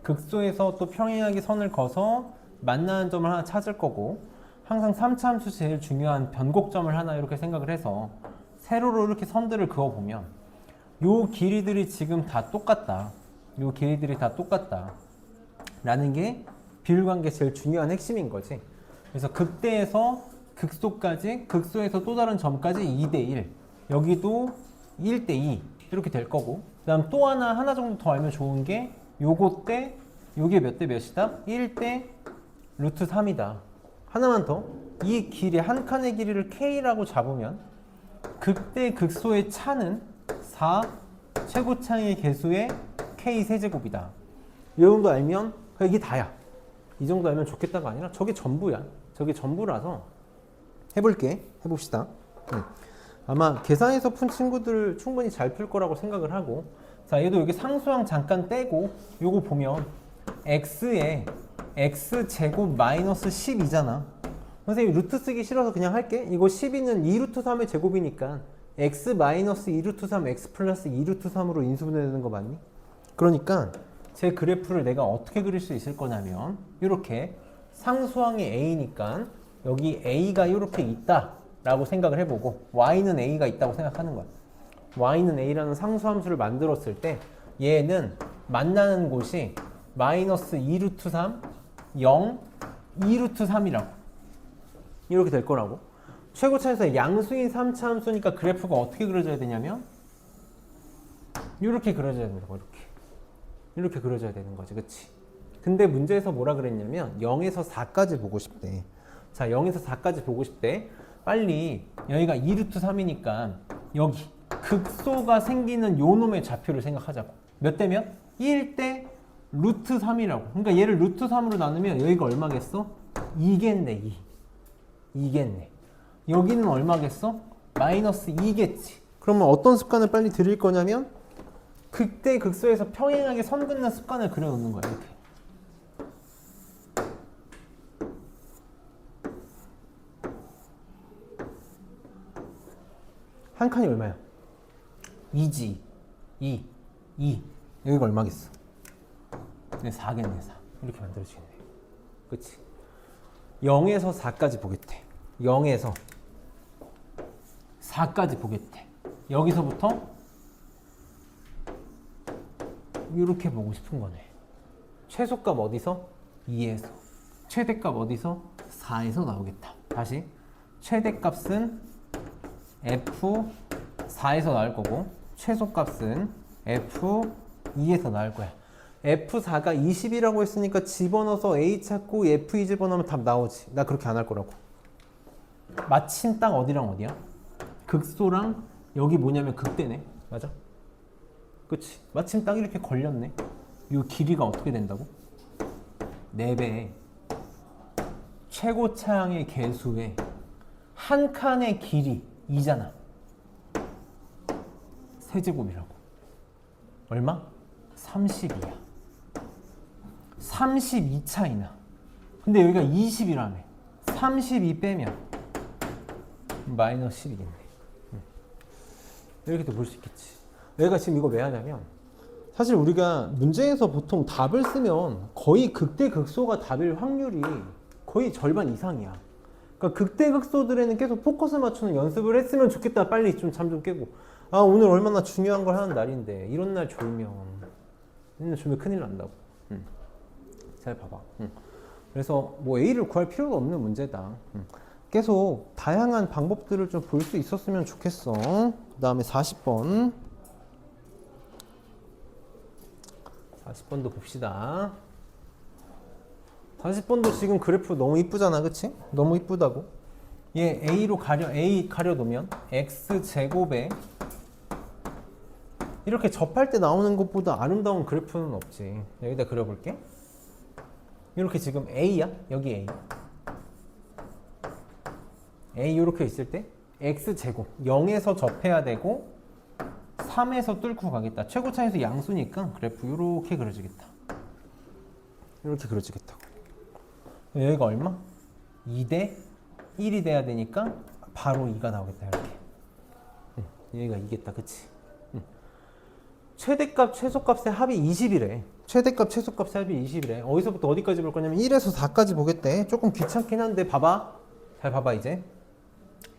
극소에서 또 평행하게 선을 그어서 만나는 점을 하나 찾을 거고 항상 3차 함수 제일 중요한 변곡점을 하나 이렇게 생각을 해서 세로로 이렇게 선들을 그어보면 요 길이들이 지금 다 똑같다. 요 길이들이 다 똑같다. 라는 게 비율관계 제일 중요한 핵심인 거지. 그래서 극대에서 극소까지, 극소에서 또 다른 점까지 2대1. 여기도 1대2. 이렇게 될 거고. 그 다음 또 하나 정도 더 알면 좋은 게 요거 때, 요게 몇 대 몇이다? 1대 루트 3이다. 하나만 더. 이 길이, 한 칸의 길이를 K라고 잡으면 극대, 극소의 차는 4, 최고차의 개수의 K 세제곱이다. 이 정도 알면 이게 다야. 이 정도 알면 좋겠다가 아니라 저게 전부야. 저게 전부라서 해봅시다. 아마 계산에서 푼 친구들 충분히 잘 풀 거라고 생각을 하고 자 얘도 여기 상수항 잠깐 떼고 요거 보면 x에 x제곱 마이너스 10이잖아. 선생님 루트 쓰기 싫어서 그냥 할게. 이거 12는 2루트 3의 제곱이니까 x 마이너스 2루트 3 x 플러스 2루트 3으로 인수분해되는 거 맞니? 그러니까 제 그래프를 내가 어떻게 그릴 수 있을 거냐면 이렇게 상수항이 a니까 여기 a가 이렇게 있다 라고 생각을 해보고 y는 a가 있다고 생각하는 거야. y는 a라는 상수함수를 만들었을 때 얘는 만나는 곳이 마이너스 2루트 3, 0, 2루트 3이라고 이렇게 될 거라고. 최고차에서 양수인 3차 함수니까 그래프가 어떻게 그려져야 되냐면 이렇게 그려져야 된다고. 이렇게 그려져야 되는 거지. 그치? 근데 문제에서 뭐라 그랬냐면 0에서 4까지 보고 싶대. 자 0에서 4까지 보고 싶대. 빨리 여기가 2루트 3이니까 여기 극소가 생기는 요 놈의 좌표를 생각하자고. 몇 대면? 1대 루트 3이라고. 그러니까 얘를 루트 3으로 나누면 여기가 얼마겠어? 2겠네. 2겠네. 여기는 얼마겠어? 마이너스 2겠지. 그러면 어떤 습관을 빨리 들일 거냐면 극대 극소에서 평행하게 선 긋는 습관을 그려놓는 거야. 이렇게. 한 칸이 얼마야? 2지. 2. 여기가 얼마겠어? 4겠네. 4. 이렇게 만들어지겠네. 그치? 0에서 4까지 보겠대. 0에서 4까지 보겠대. 여기서부터 이렇게 보고 싶은 거네. 최소값 어디서? 2에서. 최대값 어디서? 4에서 나오겠다. 다시. 최대값은 F4에서 나올 거고 최소값은 F2에서 나올 거야. F4가 20이라고 했으니까 집어넣어서 A 찾고 F2 집어넣으면 답 나오지. 나 그렇게 안 할 거라고. 마침 딱 어디랑 어디야? 극소랑 여기 뭐냐면 극대네. 맞아? 그치? 마침 딱 이렇게 걸렸네. 이 길이가 어떻게 된다고? 4배. 최고차항의 개수의 한 칸의 길이 2잖아. 세제곱이라고. 얼마? 32야. 32차이나. 근데 여기가 20이라며. 32 빼면 마이너스 10이겠네. 이렇게도 볼 수 있겠지. 내가 지금 이거 왜 하냐면 사실 우리가 문제에서 보통 답을 쓰면 거의 극대극소가 답일 확률이 거의 절반 이상이야. 그러니까 극대극소들에는 계속 포커스 맞추는 연습을 했으면 좋겠다. 빨리 좀 잠 좀 깨고 아 오늘 얼마나 중요한 걸 하는 날인데 이런 날 졸면 큰일 난다고. 잘 봐봐. 그래서 뭐 A를 구할 필요가 없는 문제다. 계속 다양한 방법들을 좀 볼 수 있었으면 좋겠어. 그 다음에 40번 40번도 봅시다. 40번도 지금 그래프 너무 이쁘잖아. 그치? 너무 이쁘다고. 얘 A로 A 가려놓으면 X제곱에 이렇게 접할 때 나오는 것보다 아름다운 그래프는 없지. 여기다 그려볼게. 이렇게 지금 A야. 여기 A. A 이렇게 있을 때 X제곱 0에서 접해야 되고 3에서 뚫고 가겠다. 최고차에서 양수니까 그래프 이렇게 그려지겠다. 이렇게 그려지겠다고. 여기가 얼마? 2대 1이 돼야 되니까 바로 2가 나오겠다. 이렇게. 여기가 2겠다. 그치? 최대값 최소값의 합이 20이래. 최대값 최소값의 합이 20이래. 어디서부터 어디까지 볼 거냐면 1에서 4까지 보겠대. 조금 귀찮긴 한데 봐봐. 잘 봐봐 이제.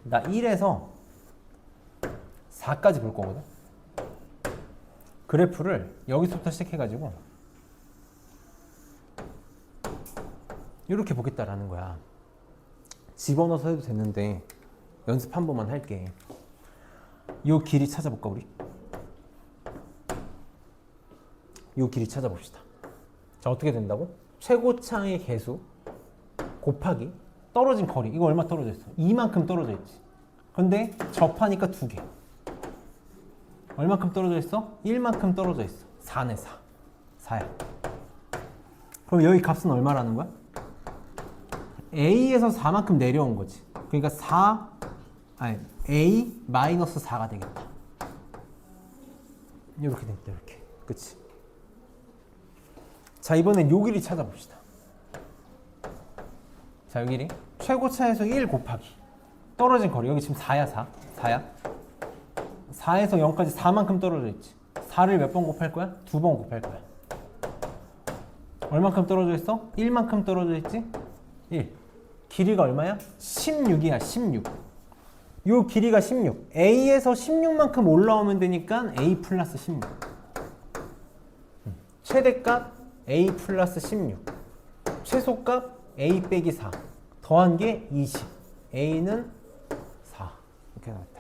나 1에서 4까지 볼 거거든. 그래프를 여기서부터 시작해가지고 이렇게 보겠다라는 거야. 집어넣어서 해도 되는데 연습 한 번만 할게. 요 길이 찾아볼까 우리? 요 길이 찾아봅시다. 자, 어떻게 된다고? 최고차의 개수 곱하기 떨어진 거리. 이거 얼마 떨어져 있어? 이만큼 떨어져 있지. 근데 접하니까 2개. 얼마큼 떨어져 있어? 1만큼 떨어져 있어. 4네 4. 4야. 그럼 여기 값은 얼마라는 거야? A에서 4만큼 내려온 거지. 그러니까 A 마이너스 4가 되겠다. 이렇게 됐다. 이렇게. 그치? 자, 이번엔 요 길이 찾아봅시다. 자, 요 길이 최고차에서 1 곱하기 떨어진 거리. 여기 지금 4야 4야 4에서 0까지 4만큼 떨어져 있지. 4를 몇 번 곱할 거야? 2번 곱할 거야. 얼만큼 떨어져 있어? 1만큼 떨어져 있지? 1. 길이가 얼마야? 16이야 16. 요 길이가 16. A에서 16만큼 올라오면 되니까 A 플러스 16. 최대값 A 플러스 16. 최소값 A 빼기 4. 더한 게 20. A는 4. 이렇게 나왔다.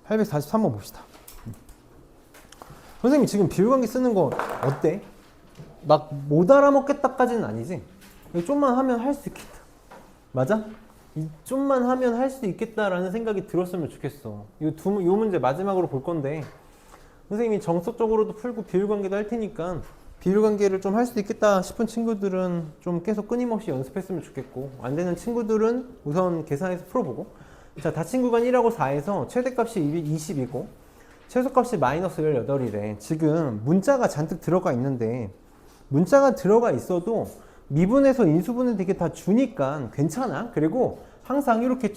843번 봅시다. 선생님 지금 비율관계 쓰는 거 어때? 막 못 알아먹겠다까지는 아니지? 좀만 하면 할 수 있겠다. 맞아? 좀만 하면 할 수 있겠다라는 생각이 들었으면 좋겠어. 요 문제 마지막으로 볼 건데 선생님이 정석적으로도 풀고 비율관계도 할 테니까 비율관계를 좀 할 수 있겠다 싶은 친구들은 좀 계속 끊임없이 연습했으면 좋겠고 안 되는 친구들은 우선 계산해서 풀어보고. 자, 다친구간 1하고 4에서 최대값이 20이고 최소값이 마이너스 18이래. 지금 문자가 잔뜩 들어가 있는데 문자가 들어가 있어도 미분에서 인수분해 되게 다 주니까 괜찮아. 그리고 항상 이렇게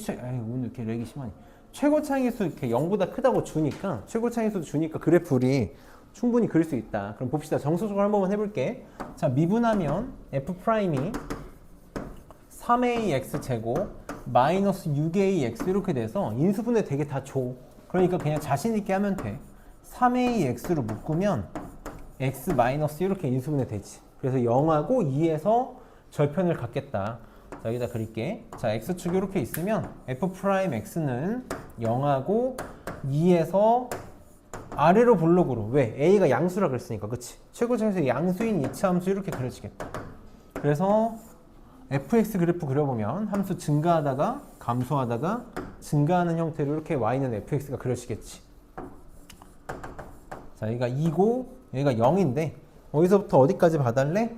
오늘 이렇게 렉이 심하니 최고차항의수 이렇게 0보다 크다고 주니까 최고차항의수도 주니까 그래프를 충분히 그릴 수 있다. 그럼 봅시다. 정석적으로 한 번만 해볼게. 자, 미분하면 F'이 3ax 제곱 마이너스 6ax 이렇게 돼서 인수분해 되게 다 줘. 그러니까 그냥 자신 있게 하면 돼. 3ax로 묶으면 x 마이너스 이렇게 인수분해 되지. 그래서 0하고 2에서 절편을 갖겠다. 자, 여기다 그릴게. 자, x축이 이렇게 있으면 f'x는 0하고 2에서 아래로 볼록으로. 왜? a가 양수라 그랬으니까. 그치? 최고차에서 양수인 이차함수 이렇게 그려지겠다. 그래서 fx 그래프 그려보면 함수 증가하다가 감소하다가 증가하는 형태로 이렇게 y는 fx가 그려지겠지. 자, 여기가 2고 여기가 0인데 어디서부터 어디까지 봐달래?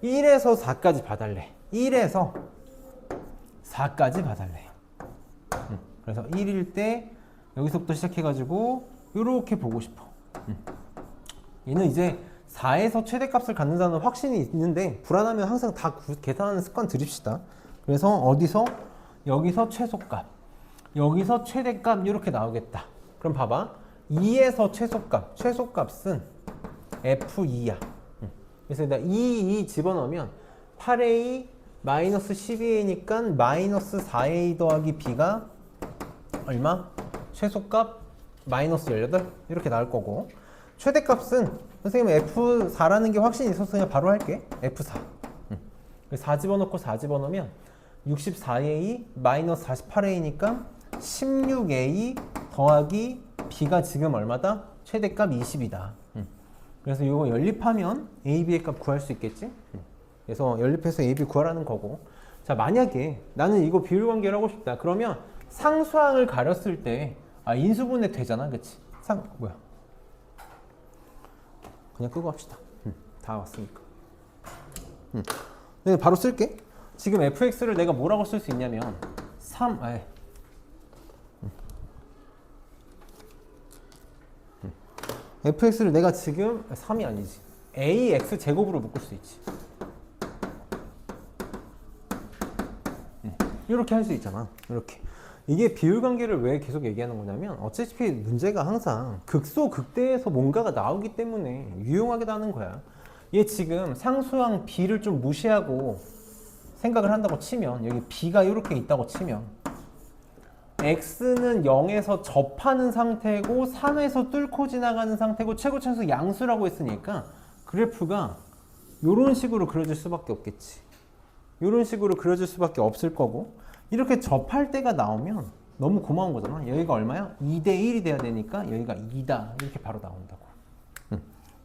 1에서 4까지 봐달래. 1에서 4까지 봐달래. 그래서 1일 때 여기서부터 시작해가지고 이렇게 보고 싶어. 얘는 이제 4에서 최대값을 갖는다는 확신이 있는데 불안하면 항상 다 계산하는 습관 들입시다. 그래서 어디서? 여기서 최소값, 여기서 최대값 이렇게 나오겠다. 그럼 봐봐. 2에서 최소값, 최소값은 F2야. 그래서 일단 2 집어넣으면 8A 마이너스 12A니까 마이너스 4A 더하기 B가 얼마? 최소값 마이너스 18 이렇게 나올 거고 최대값은 선생님은 F4라는 게 확신이 있어서 그냥 바로 할게. F4 4 집어넣고 4 집어넣으면 64A 마이너스 48A니까 16A 더하기 B가 지금 얼마다? 최대값 20이다. 그래서 이거 연립하면 A, B의 값 구할 수 있겠지? 그래서 연립해서 A, B 구하라는 거고. 자, 만약에 나는 이거 비율관계를 하고 싶다. 그러면 상수항을 가렸을 때 인수분해 되잖아. 그치? 뭐야? 그냥 끄고 합시다. 다 왔으니까. 내가 바로 쓸게. 지금 fx를 내가 뭐라고 쓸 수 있냐면 3, fx를 내가 지금 3이 아니지. ax 제곱으로 묶을 수 있지. 이렇게 할 수 있잖아. 이렇게. 이게 비율관계를 왜 계속 얘기하는 거냐면 어차피 문제가 항상 극소극대에서 뭔가가 나오기 때문에 유용하게 나는 거야. 얘 지금 상수항 b를 좀 무시하고 생각을 한다고 치면 여기 b가 이렇게 있다고 치면 x는 0에서 접하는 상태고 3에서 뚫고 지나가는 상태고 최고차수 양수라고 했으니까 그래프가 이런 식으로 그려질 수밖에 없겠지. 이런 식으로 그려질 수밖에 없을 거고 이렇게 접할 때가 나오면 너무 고마운 거잖아. 여기가 얼마야? 2대 1이 돼야 되니까 여기가 2다 이렇게 바로 나온다고.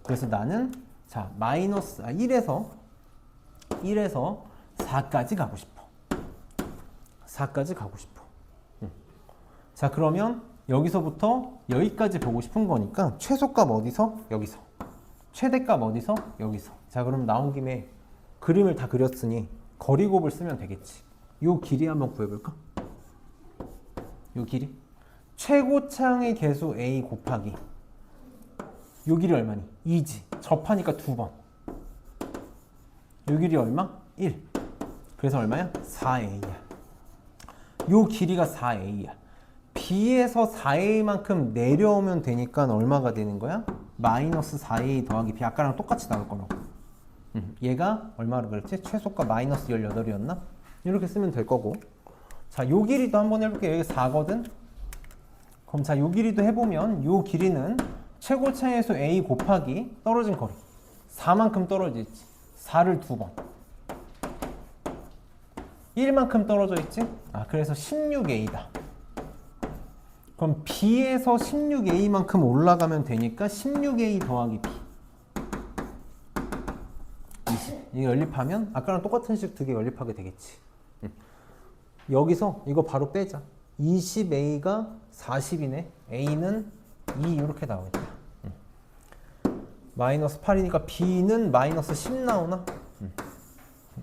그래서 나는 자 마이너스 1에서 4까지 가고 싶어. 4까지 가고 싶어. 자 그러면 여기서부터 여기까지 보고 싶은 거니까 최소값 어디서? 여기서. 최대값 어디서? 여기서. 자 그럼 나온 김에 그림을 다 그렸으니 거리곱을 쓰면 되겠지. 요 길이 한번 구해볼까? 요 길이 최고창의 개수 a 곱하기 요 길이 얼마니? 2지. 접하니까 2번. 요 길이 얼마? 1. 그래서 얼마야? 4a야. 요 길이가 4a야. b에서 4a만큼 내려오면 되니까 얼마가 되는 거야? 마이너스 4a 더하기 b. 아까랑 똑같이 나올 거라고. 얘가 얼마로 그랬지? 최소값 마이너스 18이었나? 이렇게 쓰면 될 거고. 자, 요 길이도 한번 해볼게요. 여기 4거든? 그럼 자, 요 길이도 해보면 요 길이는 최고차에서 a 곱하기 떨어진 거리 4만큼 떨어져 있지. 4를 2번 1만큼 떨어져 있지. 그래서 16a다. 그럼 b에서 16a만큼 올라가면 되니까 16a 더하기 b 20. 이게 연립하면 아까랑 똑같은 식 두 개 연립하게 되겠지. 여기서 이거 바로 빼자. 20a가 40이네. a는 2 이렇게 나오겠다. 마이너스 8이니까 b는 마이너스 10 나오나?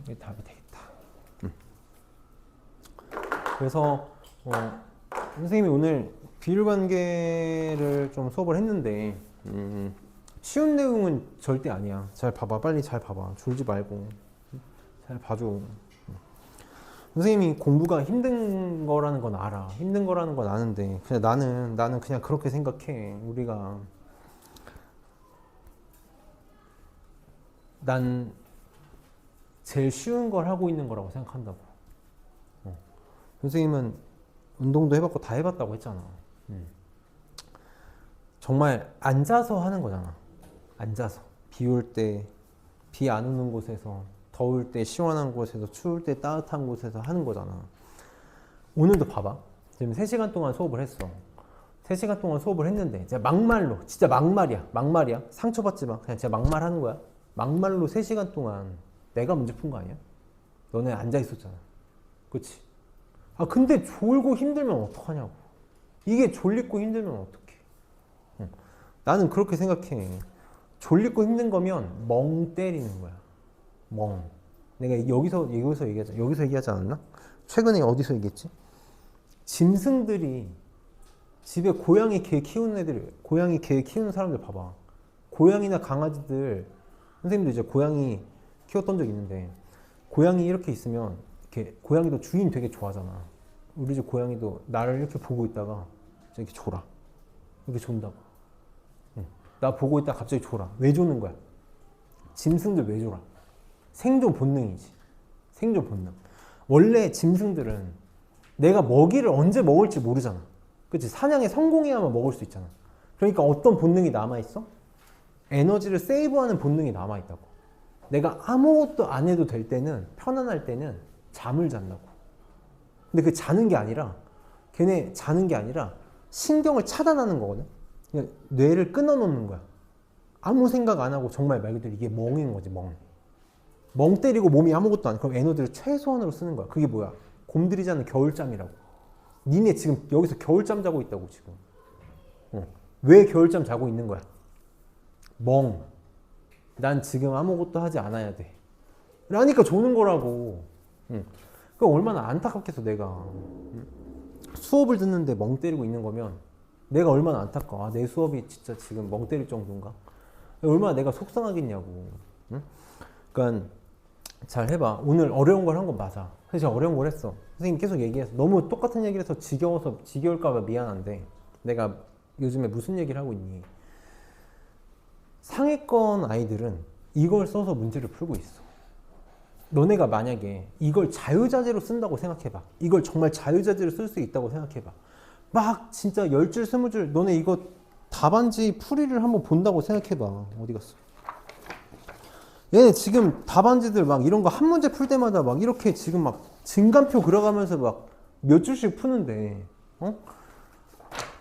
이게 답이 되겠다. 그래서 선생님이 오늘 비율관계를 좀 수업을 했는데 쉬운 내용은 절대 아니야. 잘 봐봐. 빨리 잘 봐봐. 졸지 말고 잘 봐줘. 선생님이 공부가 힘든 거라는 건 알아. 힘든 거라는 건 아는데 그냥 나는 그냥 그렇게 생각해. 우리가 난 제일 쉬운 걸 하고 있는 거라고 생각한다고. 선생님은 운동도 해봤고 다 해봤다고 했잖아. 정말 앉아서 하는 거잖아. 앉아서 비 올 때 비 안 오는 곳에서, 더울 때 시원한 곳에서, 추울 때 따뜻한 곳에서 하는 거잖아. 오늘도 봐봐. 지금 3시간 동안 수업을 했어. 3시간 동안 수업을 했는데 진짜 막말로, 진짜 막말이야. 상처받지 마. 그냥 진짜 막말하는 거야. 막말로 3시간 동안 내가 문제 푼 거 아니야? 너네 앉아 있었잖아. 그치? 근데 졸고 힘들면 어떡하냐고. 이게 졸리고 힘들면 어떡해. 나는 그렇게 생각해. 졸리고 힘든 거면 멍 때리는 거야. 멍. 내가 여기서 얘기하지 않았나? 최근에 어디서 얘기했지? 짐승들이 집에 고양이, 개 키우는 애들, 고양이, 개 키우는 사람들 봐봐. 고양이나 강아지들, 선생님도 이제 고양이 키웠던 적 있는데, 고양이 이렇게 있으면, 이렇게 고양이도 주인 되게 좋아하잖아. 우리 집 고양이도 나를 이렇게 보고 있다가 이렇게 졸아. 이렇게 존다고. 나 보고 있다가 갑자기 졸아. 왜 조는 거야? 짐승들 왜 졸아? 생존 본능이지. 생존 본능. 원래 짐승들은 내가 먹이를 언제 먹을지 모르잖아. 그치? 사냥에 성공해야만 먹을 수 있잖아. 그러니까 어떤 본능이 남아있어? 에너지를 세이브하는 본능이 남아있다고. 내가 아무것도 안 해도 될 때는, 편안할 때는 잠을 잔다고. 근데 그 자는 게 아니라, 걔네 자는 게 아니라 신경을 차단하는 거거든. 그냥 뇌를 끊어놓는 거야. 아무 생각 안 하고 정말 말 그대로 이게 멍인 거지, 멍. 멍 때리고 몸이 아무것도 안 해. 그럼 에너지를 최소한으로 쓰는 거야. 그게 뭐야? 곰들이 자는 겨울잠이라고. 니네 지금 여기서 겨울잠 자고 있다고 지금. 왜 겨울잠 자고 있는 거야? 멍. 난 지금 아무것도 하지 않아야 돼. 라니까 조는 거라고. 그 얼마나 안타깝겠어 내가. 수업을 듣는데 멍 때리고 있는 거면 내가 얼마나 안타까워. 아, 내 수업이 진짜 지금 멍 때릴 정도인가? 얼마나 내가 속상하겠냐고. 그러니까 잘 해봐. 오늘 어려운 걸 한 건 맞아. 사실 어려운 걸 했어. 선생님 계속 얘기해서 너무 똑같은 얘기를 해서 지겨울까봐 미안한데 내가 요즘에 무슨 얘기를 하고 있니? 상위권 아이들은 이걸 써서 문제를 풀고 있어. 너네가 만약에 이걸 자유자재로 쓴다고 생각해봐. 이걸 정말 자유자재로 쓸 수 있다고 생각해봐. 막 진짜 10줄, 20줄 너네 이거 답안지 풀이를 한번 본다고 생각해봐. 어디 갔어? 얘네 지금 답안지들 막 이런 거 한 문제 풀 때마다 막 이렇게 지금 막 증간표 그려가면서 막 몇 줄씩 푸는데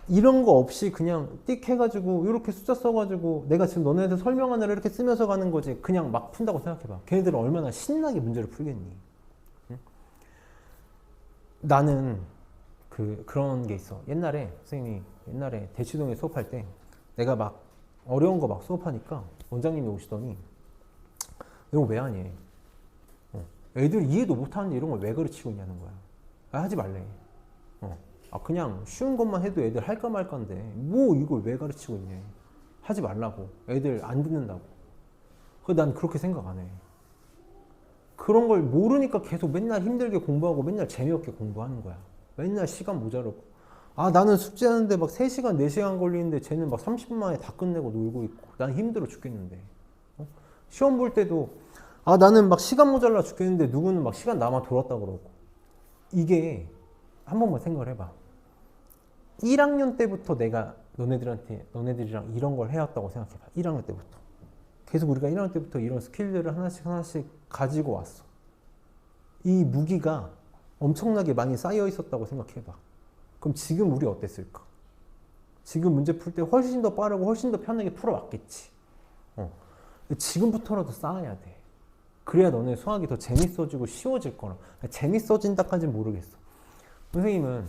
이런 거 없이 그냥 띡 해가지고 이렇게 숫자 써가지고 내가 지금 너네한테 설명하느라 이렇게 쓰면서 가는 거지 그냥 막 푼다고 생각해봐. 걔네들은 얼마나 신나게 문제를 풀겠니? 응? 나는 그런 게 있어. 옛날에 선생님이 옛날에 대치동에 수업할 때 내가 막 어려운 거 막 수업하니까 원장님이 오시더니 이런 거 왜 하니? 애들 이해도 못하는데 이런 걸 왜 가르치고 있냐는 거야. 아, 하지 말래. 아, 그냥 쉬운 것만 해도 애들 할까 말까인데 뭐 이걸 왜 가르치고 있냐. 하지 말라고. 애들 안 듣는다고. 난 그렇게 생각 안 해. 그런 걸 모르니까 계속 맨날 힘들게 공부하고 맨날 재미없게 공부하는 거야. 맨날 시간 모자르고. 아, 나는 숙제하는데 막 3시간, 4시간 걸리는데 쟤는 막 30분 만에 다 끝내고 놀고 있고 난 힘들어 죽겠는데. 시험 볼 때도 아, 나는 막 시간 모자라 죽겠는데 누구는 막 시간 남아 돌았다 그러고. 이게 한 번만 생각을 해봐. 1학년 때부터 내가 너네들이랑 이런 걸 해왔다고 생각해봐. 1학년 때부터. 계속 우리가 1학년 때부터 이런 스킬들을 하나씩 가지고 왔어. 이 무기가 엄청나게 많이 쌓여 있었다고 생각해봐. 그럼 지금 우리 어땠을까? 지금 문제 풀 때 훨씬 더 빠르고 훨씬 더 편하게 풀어왔겠지. 지금부터라도 쌓아야 돼. 그래야 너네 수학이 더 재밌어지고 쉬워질 거라. 재밌어진다까지는 모르겠어. 선생님은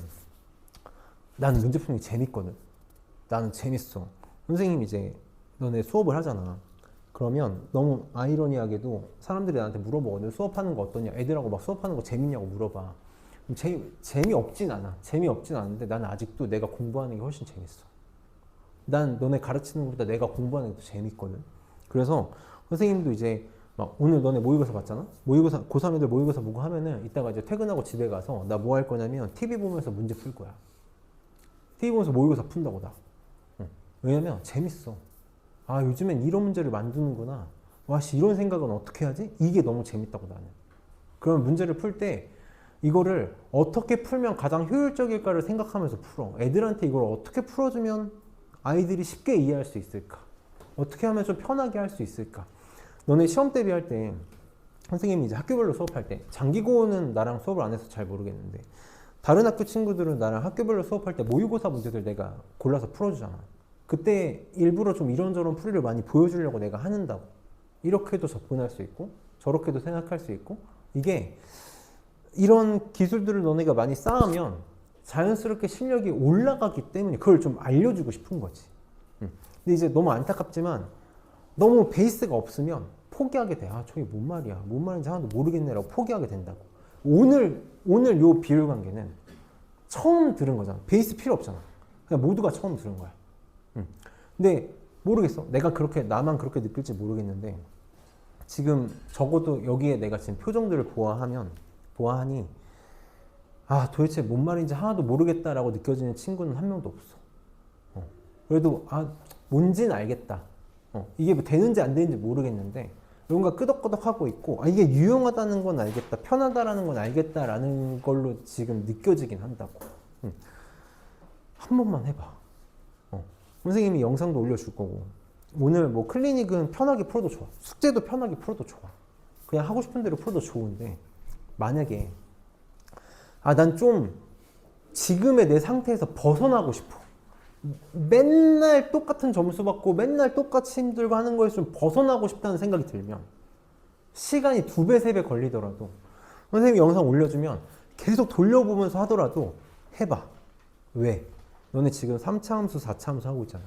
나는 문제 푸는 게 재밌거든. 나는 재밌어. 선생님이 이제 너네 수업을 하잖아. 그러면 너무 아이러니하게도 사람들이 나한테 물어보거든. 수업하는 거 어떠냐? 애들하고 막 수업하는 거 재밌냐고 물어봐. 재미없진 않아. 재미없진 않은데 나는 아직도 내가 공부하는 게 훨씬 재밌어. 난 너네 가르치는 것보다 내가 공부하는 게 더 재밌거든. 그래서 선생님도 이제 막 오늘 너네 모의고사 봤잖아? 모의고사, 고3 애들 모의고사 보고 하면은 이따가 이제 퇴근하고 집에 가서 나 뭐 할 거냐면 TV 보면서 문제 풀 거야. TV 보면서 모의고사 푼다고 나. 왜냐면 재밌어. 아, 요즘엔 이런 문제를 만드는구나. 와씨, 이런 생각은 어떻게 하지? 이게 너무 재밌다고 나는. 그러면 문제를 풀 때 이거를 어떻게 풀면 가장 효율적일까를 생각하면서 풀어. 애들한테 이걸 어떻게 풀어주면 아이들이 쉽게 이해할 수 있을까? 어떻게 하면 좀 편하게 할 수 있을까? 너네 시험 대비할 때 선생님이 이제 학교별로 수업할 때 장기고는 나랑 수업을 안 해서 잘 모르겠는데 다른 학교 친구들은 나랑 학교별로 수업할 때 모의고사 문제들 내가 골라서 풀어주잖아. 그때 일부러 좀 이런저런 풀이를 많이 보여주려고 내가 하는다고. 이렇게도 접근할 수 있고 저렇게도 생각할 수 있고 이게 이런 기술들을 너네가 많이 쌓으면 자연스럽게 실력이 올라가기 때문에 그걸 좀 알려주고 싶은 거지. 근데 이제 너무 안타깝지만 너무 베이스가 없으면 포기하게 돼. 아, 저게 뭔 말이야. 뭔 말인지 하나도 모르겠네라고 포기하게 된다고. 오늘 요 비율 관계는 처음 들은 거잖아. 베이스 필요 없잖아. 그냥 모두가 처음 들은 거야. 근데 모르겠어. 나만 그렇게 느낄지 모르겠는데 지금 적어도 여기에 내가 지금 표정들을 보아하니 아, 도대체 뭔 말인지 하나도 모르겠다라고 느껴지는 친구는 한 명도 없어. 그래도 아, 뭔지는 알겠다. 이게 뭐 되는지 안 되는지 모르겠는데 뭔가 끄덕끄덕 하고 있고 아, 이게 유용하다는 건 알겠다. 편하다라는 건 알겠다라는 걸로 지금 느껴지긴 한다고. 한 번만 해봐. 선생님이 영상도 올려줄 거고 오늘 뭐 클리닉은 편하게 풀어도 좋아. 숙제도 편하게 풀어도 좋아. 그냥 하고 싶은 대로 풀어도 좋은데 만약에 아, 난 좀 지금의 내 상태에서 벗어나고 싶어. 맨날 똑같은 점수 받고 맨날 똑같이 힘들고 하는 거에서 좀 벗어나고 싶다는 생각이 들면 시간이 2배, 3배 걸리더라도 선생님이 영상 올려주면 계속 돌려보면서 하더라도 해봐. 왜? 너네 지금 3차 함수, 4차 함수 하고 있잖아.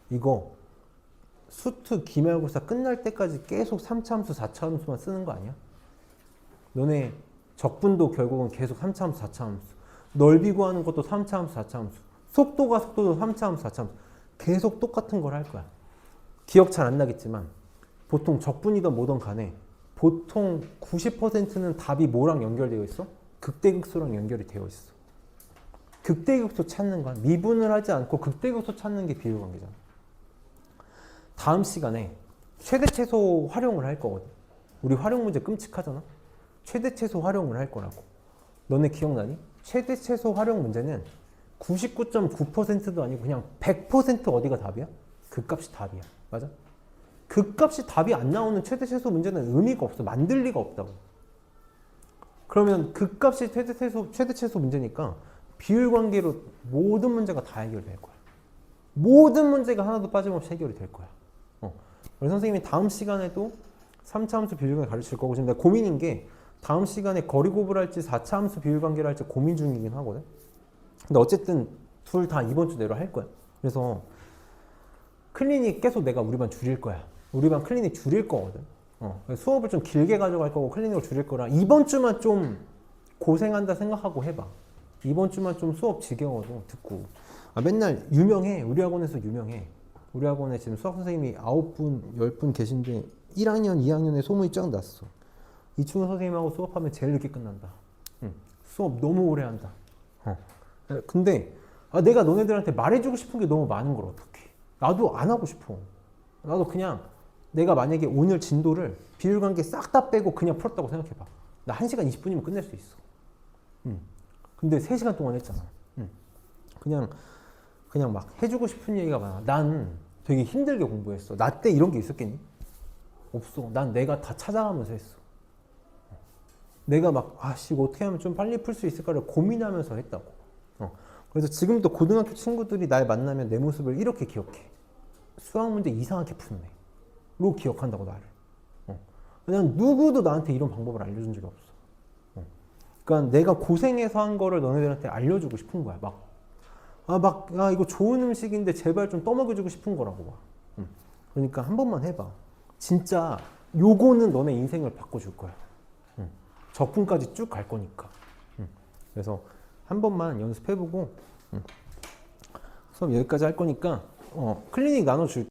이거 수투 기말고사 끝날 때까지 계속 3차 함수, 4차 함수만 쓰는 거 아니야? 너네 적분도 결국은 계속 3차 함수, 4차 함수. 넓이 구하는 것도 3차 함수, 4차 함수. 속도도 3차 함수, 4차 함수. 계속 똑같은 걸 할 거야. 기억 잘 안 나겠지만 보통 적분이든 뭐든 간에 보통 90%는 답이 뭐랑 연결되어 있어? 극대극소랑 연결이 되어 있어. 극대극소 찾는 거야. 미분을 하지 않고 극대극소 찾는 게 비율관계잖아. 다음 시간에 최대최소 활용을 할 거거든. 우리 활용 문제 끔찍하잖아. 최대최소 활용을 할 거라고. 너네 기억나니? 최대최소 활용 문제는 99.9%도 아니고 그냥 100% 어디가 답이야? 그 값이 답이야. 맞아? 그 값이 답이 안 나오는 최대최소 문제는 의미가 없어. 만들 리가 없다고. 그러면 그 값이 최대최소 문제니까 비율관계로 모든 문제가 다 해결될 거야. 모든 문제가 하나도 빠짐없이 해결이 될 거야. 우리 선생님이 다음 시간에도 3차 함수 비율관계 가르칠 거고 지금 내가 고민인 게 다음 시간에 거리 곱을 할지 4차 함수 비율관계를 할지 고민 중이긴 하거든. 근데 어쨌든 둘 다 이번 주 내로 할 거야. 그래서 클리닉 계속 내가 우리 반 줄일 거야. 우리 반 클리닉 줄일 거거든. 수업을 좀 길게 가져갈 거고 클리닉을 줄일 거라 이번 주만 좀 고생한다 생각하고 해봐. 이번 주만 좀 수업 지겨워도 듣고. 맨날 유명해. 우리 학원에서 유명해. 우리 학원에 지금 수학 선생님이 9분, 10분 계신데 1학년, 2학년에 소문이 쫙 났어. 이충호 선생님하고 수업하면 제일 늦게 끝난다. 수업 너무 오래 한다. 근데 내가 너네들한테 말해주고 싶은 게 너무 많은 걸 어떡해. 나도 안 하고 싶어. 나도 그냥 내가 만약에 오늘 진도를 비율관계 싹 다 빼고 그냥 풀었다고 생각해봐. 나 1시간 20분이면 끝낼 수 있어. 근데 3시간 동안 했잖아. 그냥 막 해주고 싶은 얘기가 많아. 난 되게 힘들게 공부했어. 나 때 이런 게 있었겠니? 없어. 난 내가 다 찾아가면서 했어. 내가 막 이거 어떻게 하면 좀 빨리 풀 수 있을까를 고민하면서 했다고. 그래서 지금도 고등학교 친구들이 날 만나면 내 모습을 이렇게 기억해. 수학 문제 이상하게 푸는 애로 기억한다고 나를. 그냥 누구도 나한테 이런 방법을 알려준 적이 없어. 그러니까 내가 고생해서 한 거를 너네들한테 알려주고 싶은 거야. 이거 좋은 음식인데 제발 좀 떠먹여주고 싶은 거라고 봐. 그러니까 한 번만 해봐. 진짜 요거는 너네 인생을 바꿔줄 거야. 적분까지 쭉 갈 거니까. 그래서 한 번만 연습해보고 수업 여기까지 할 거니까 클리닉 나눠줄게.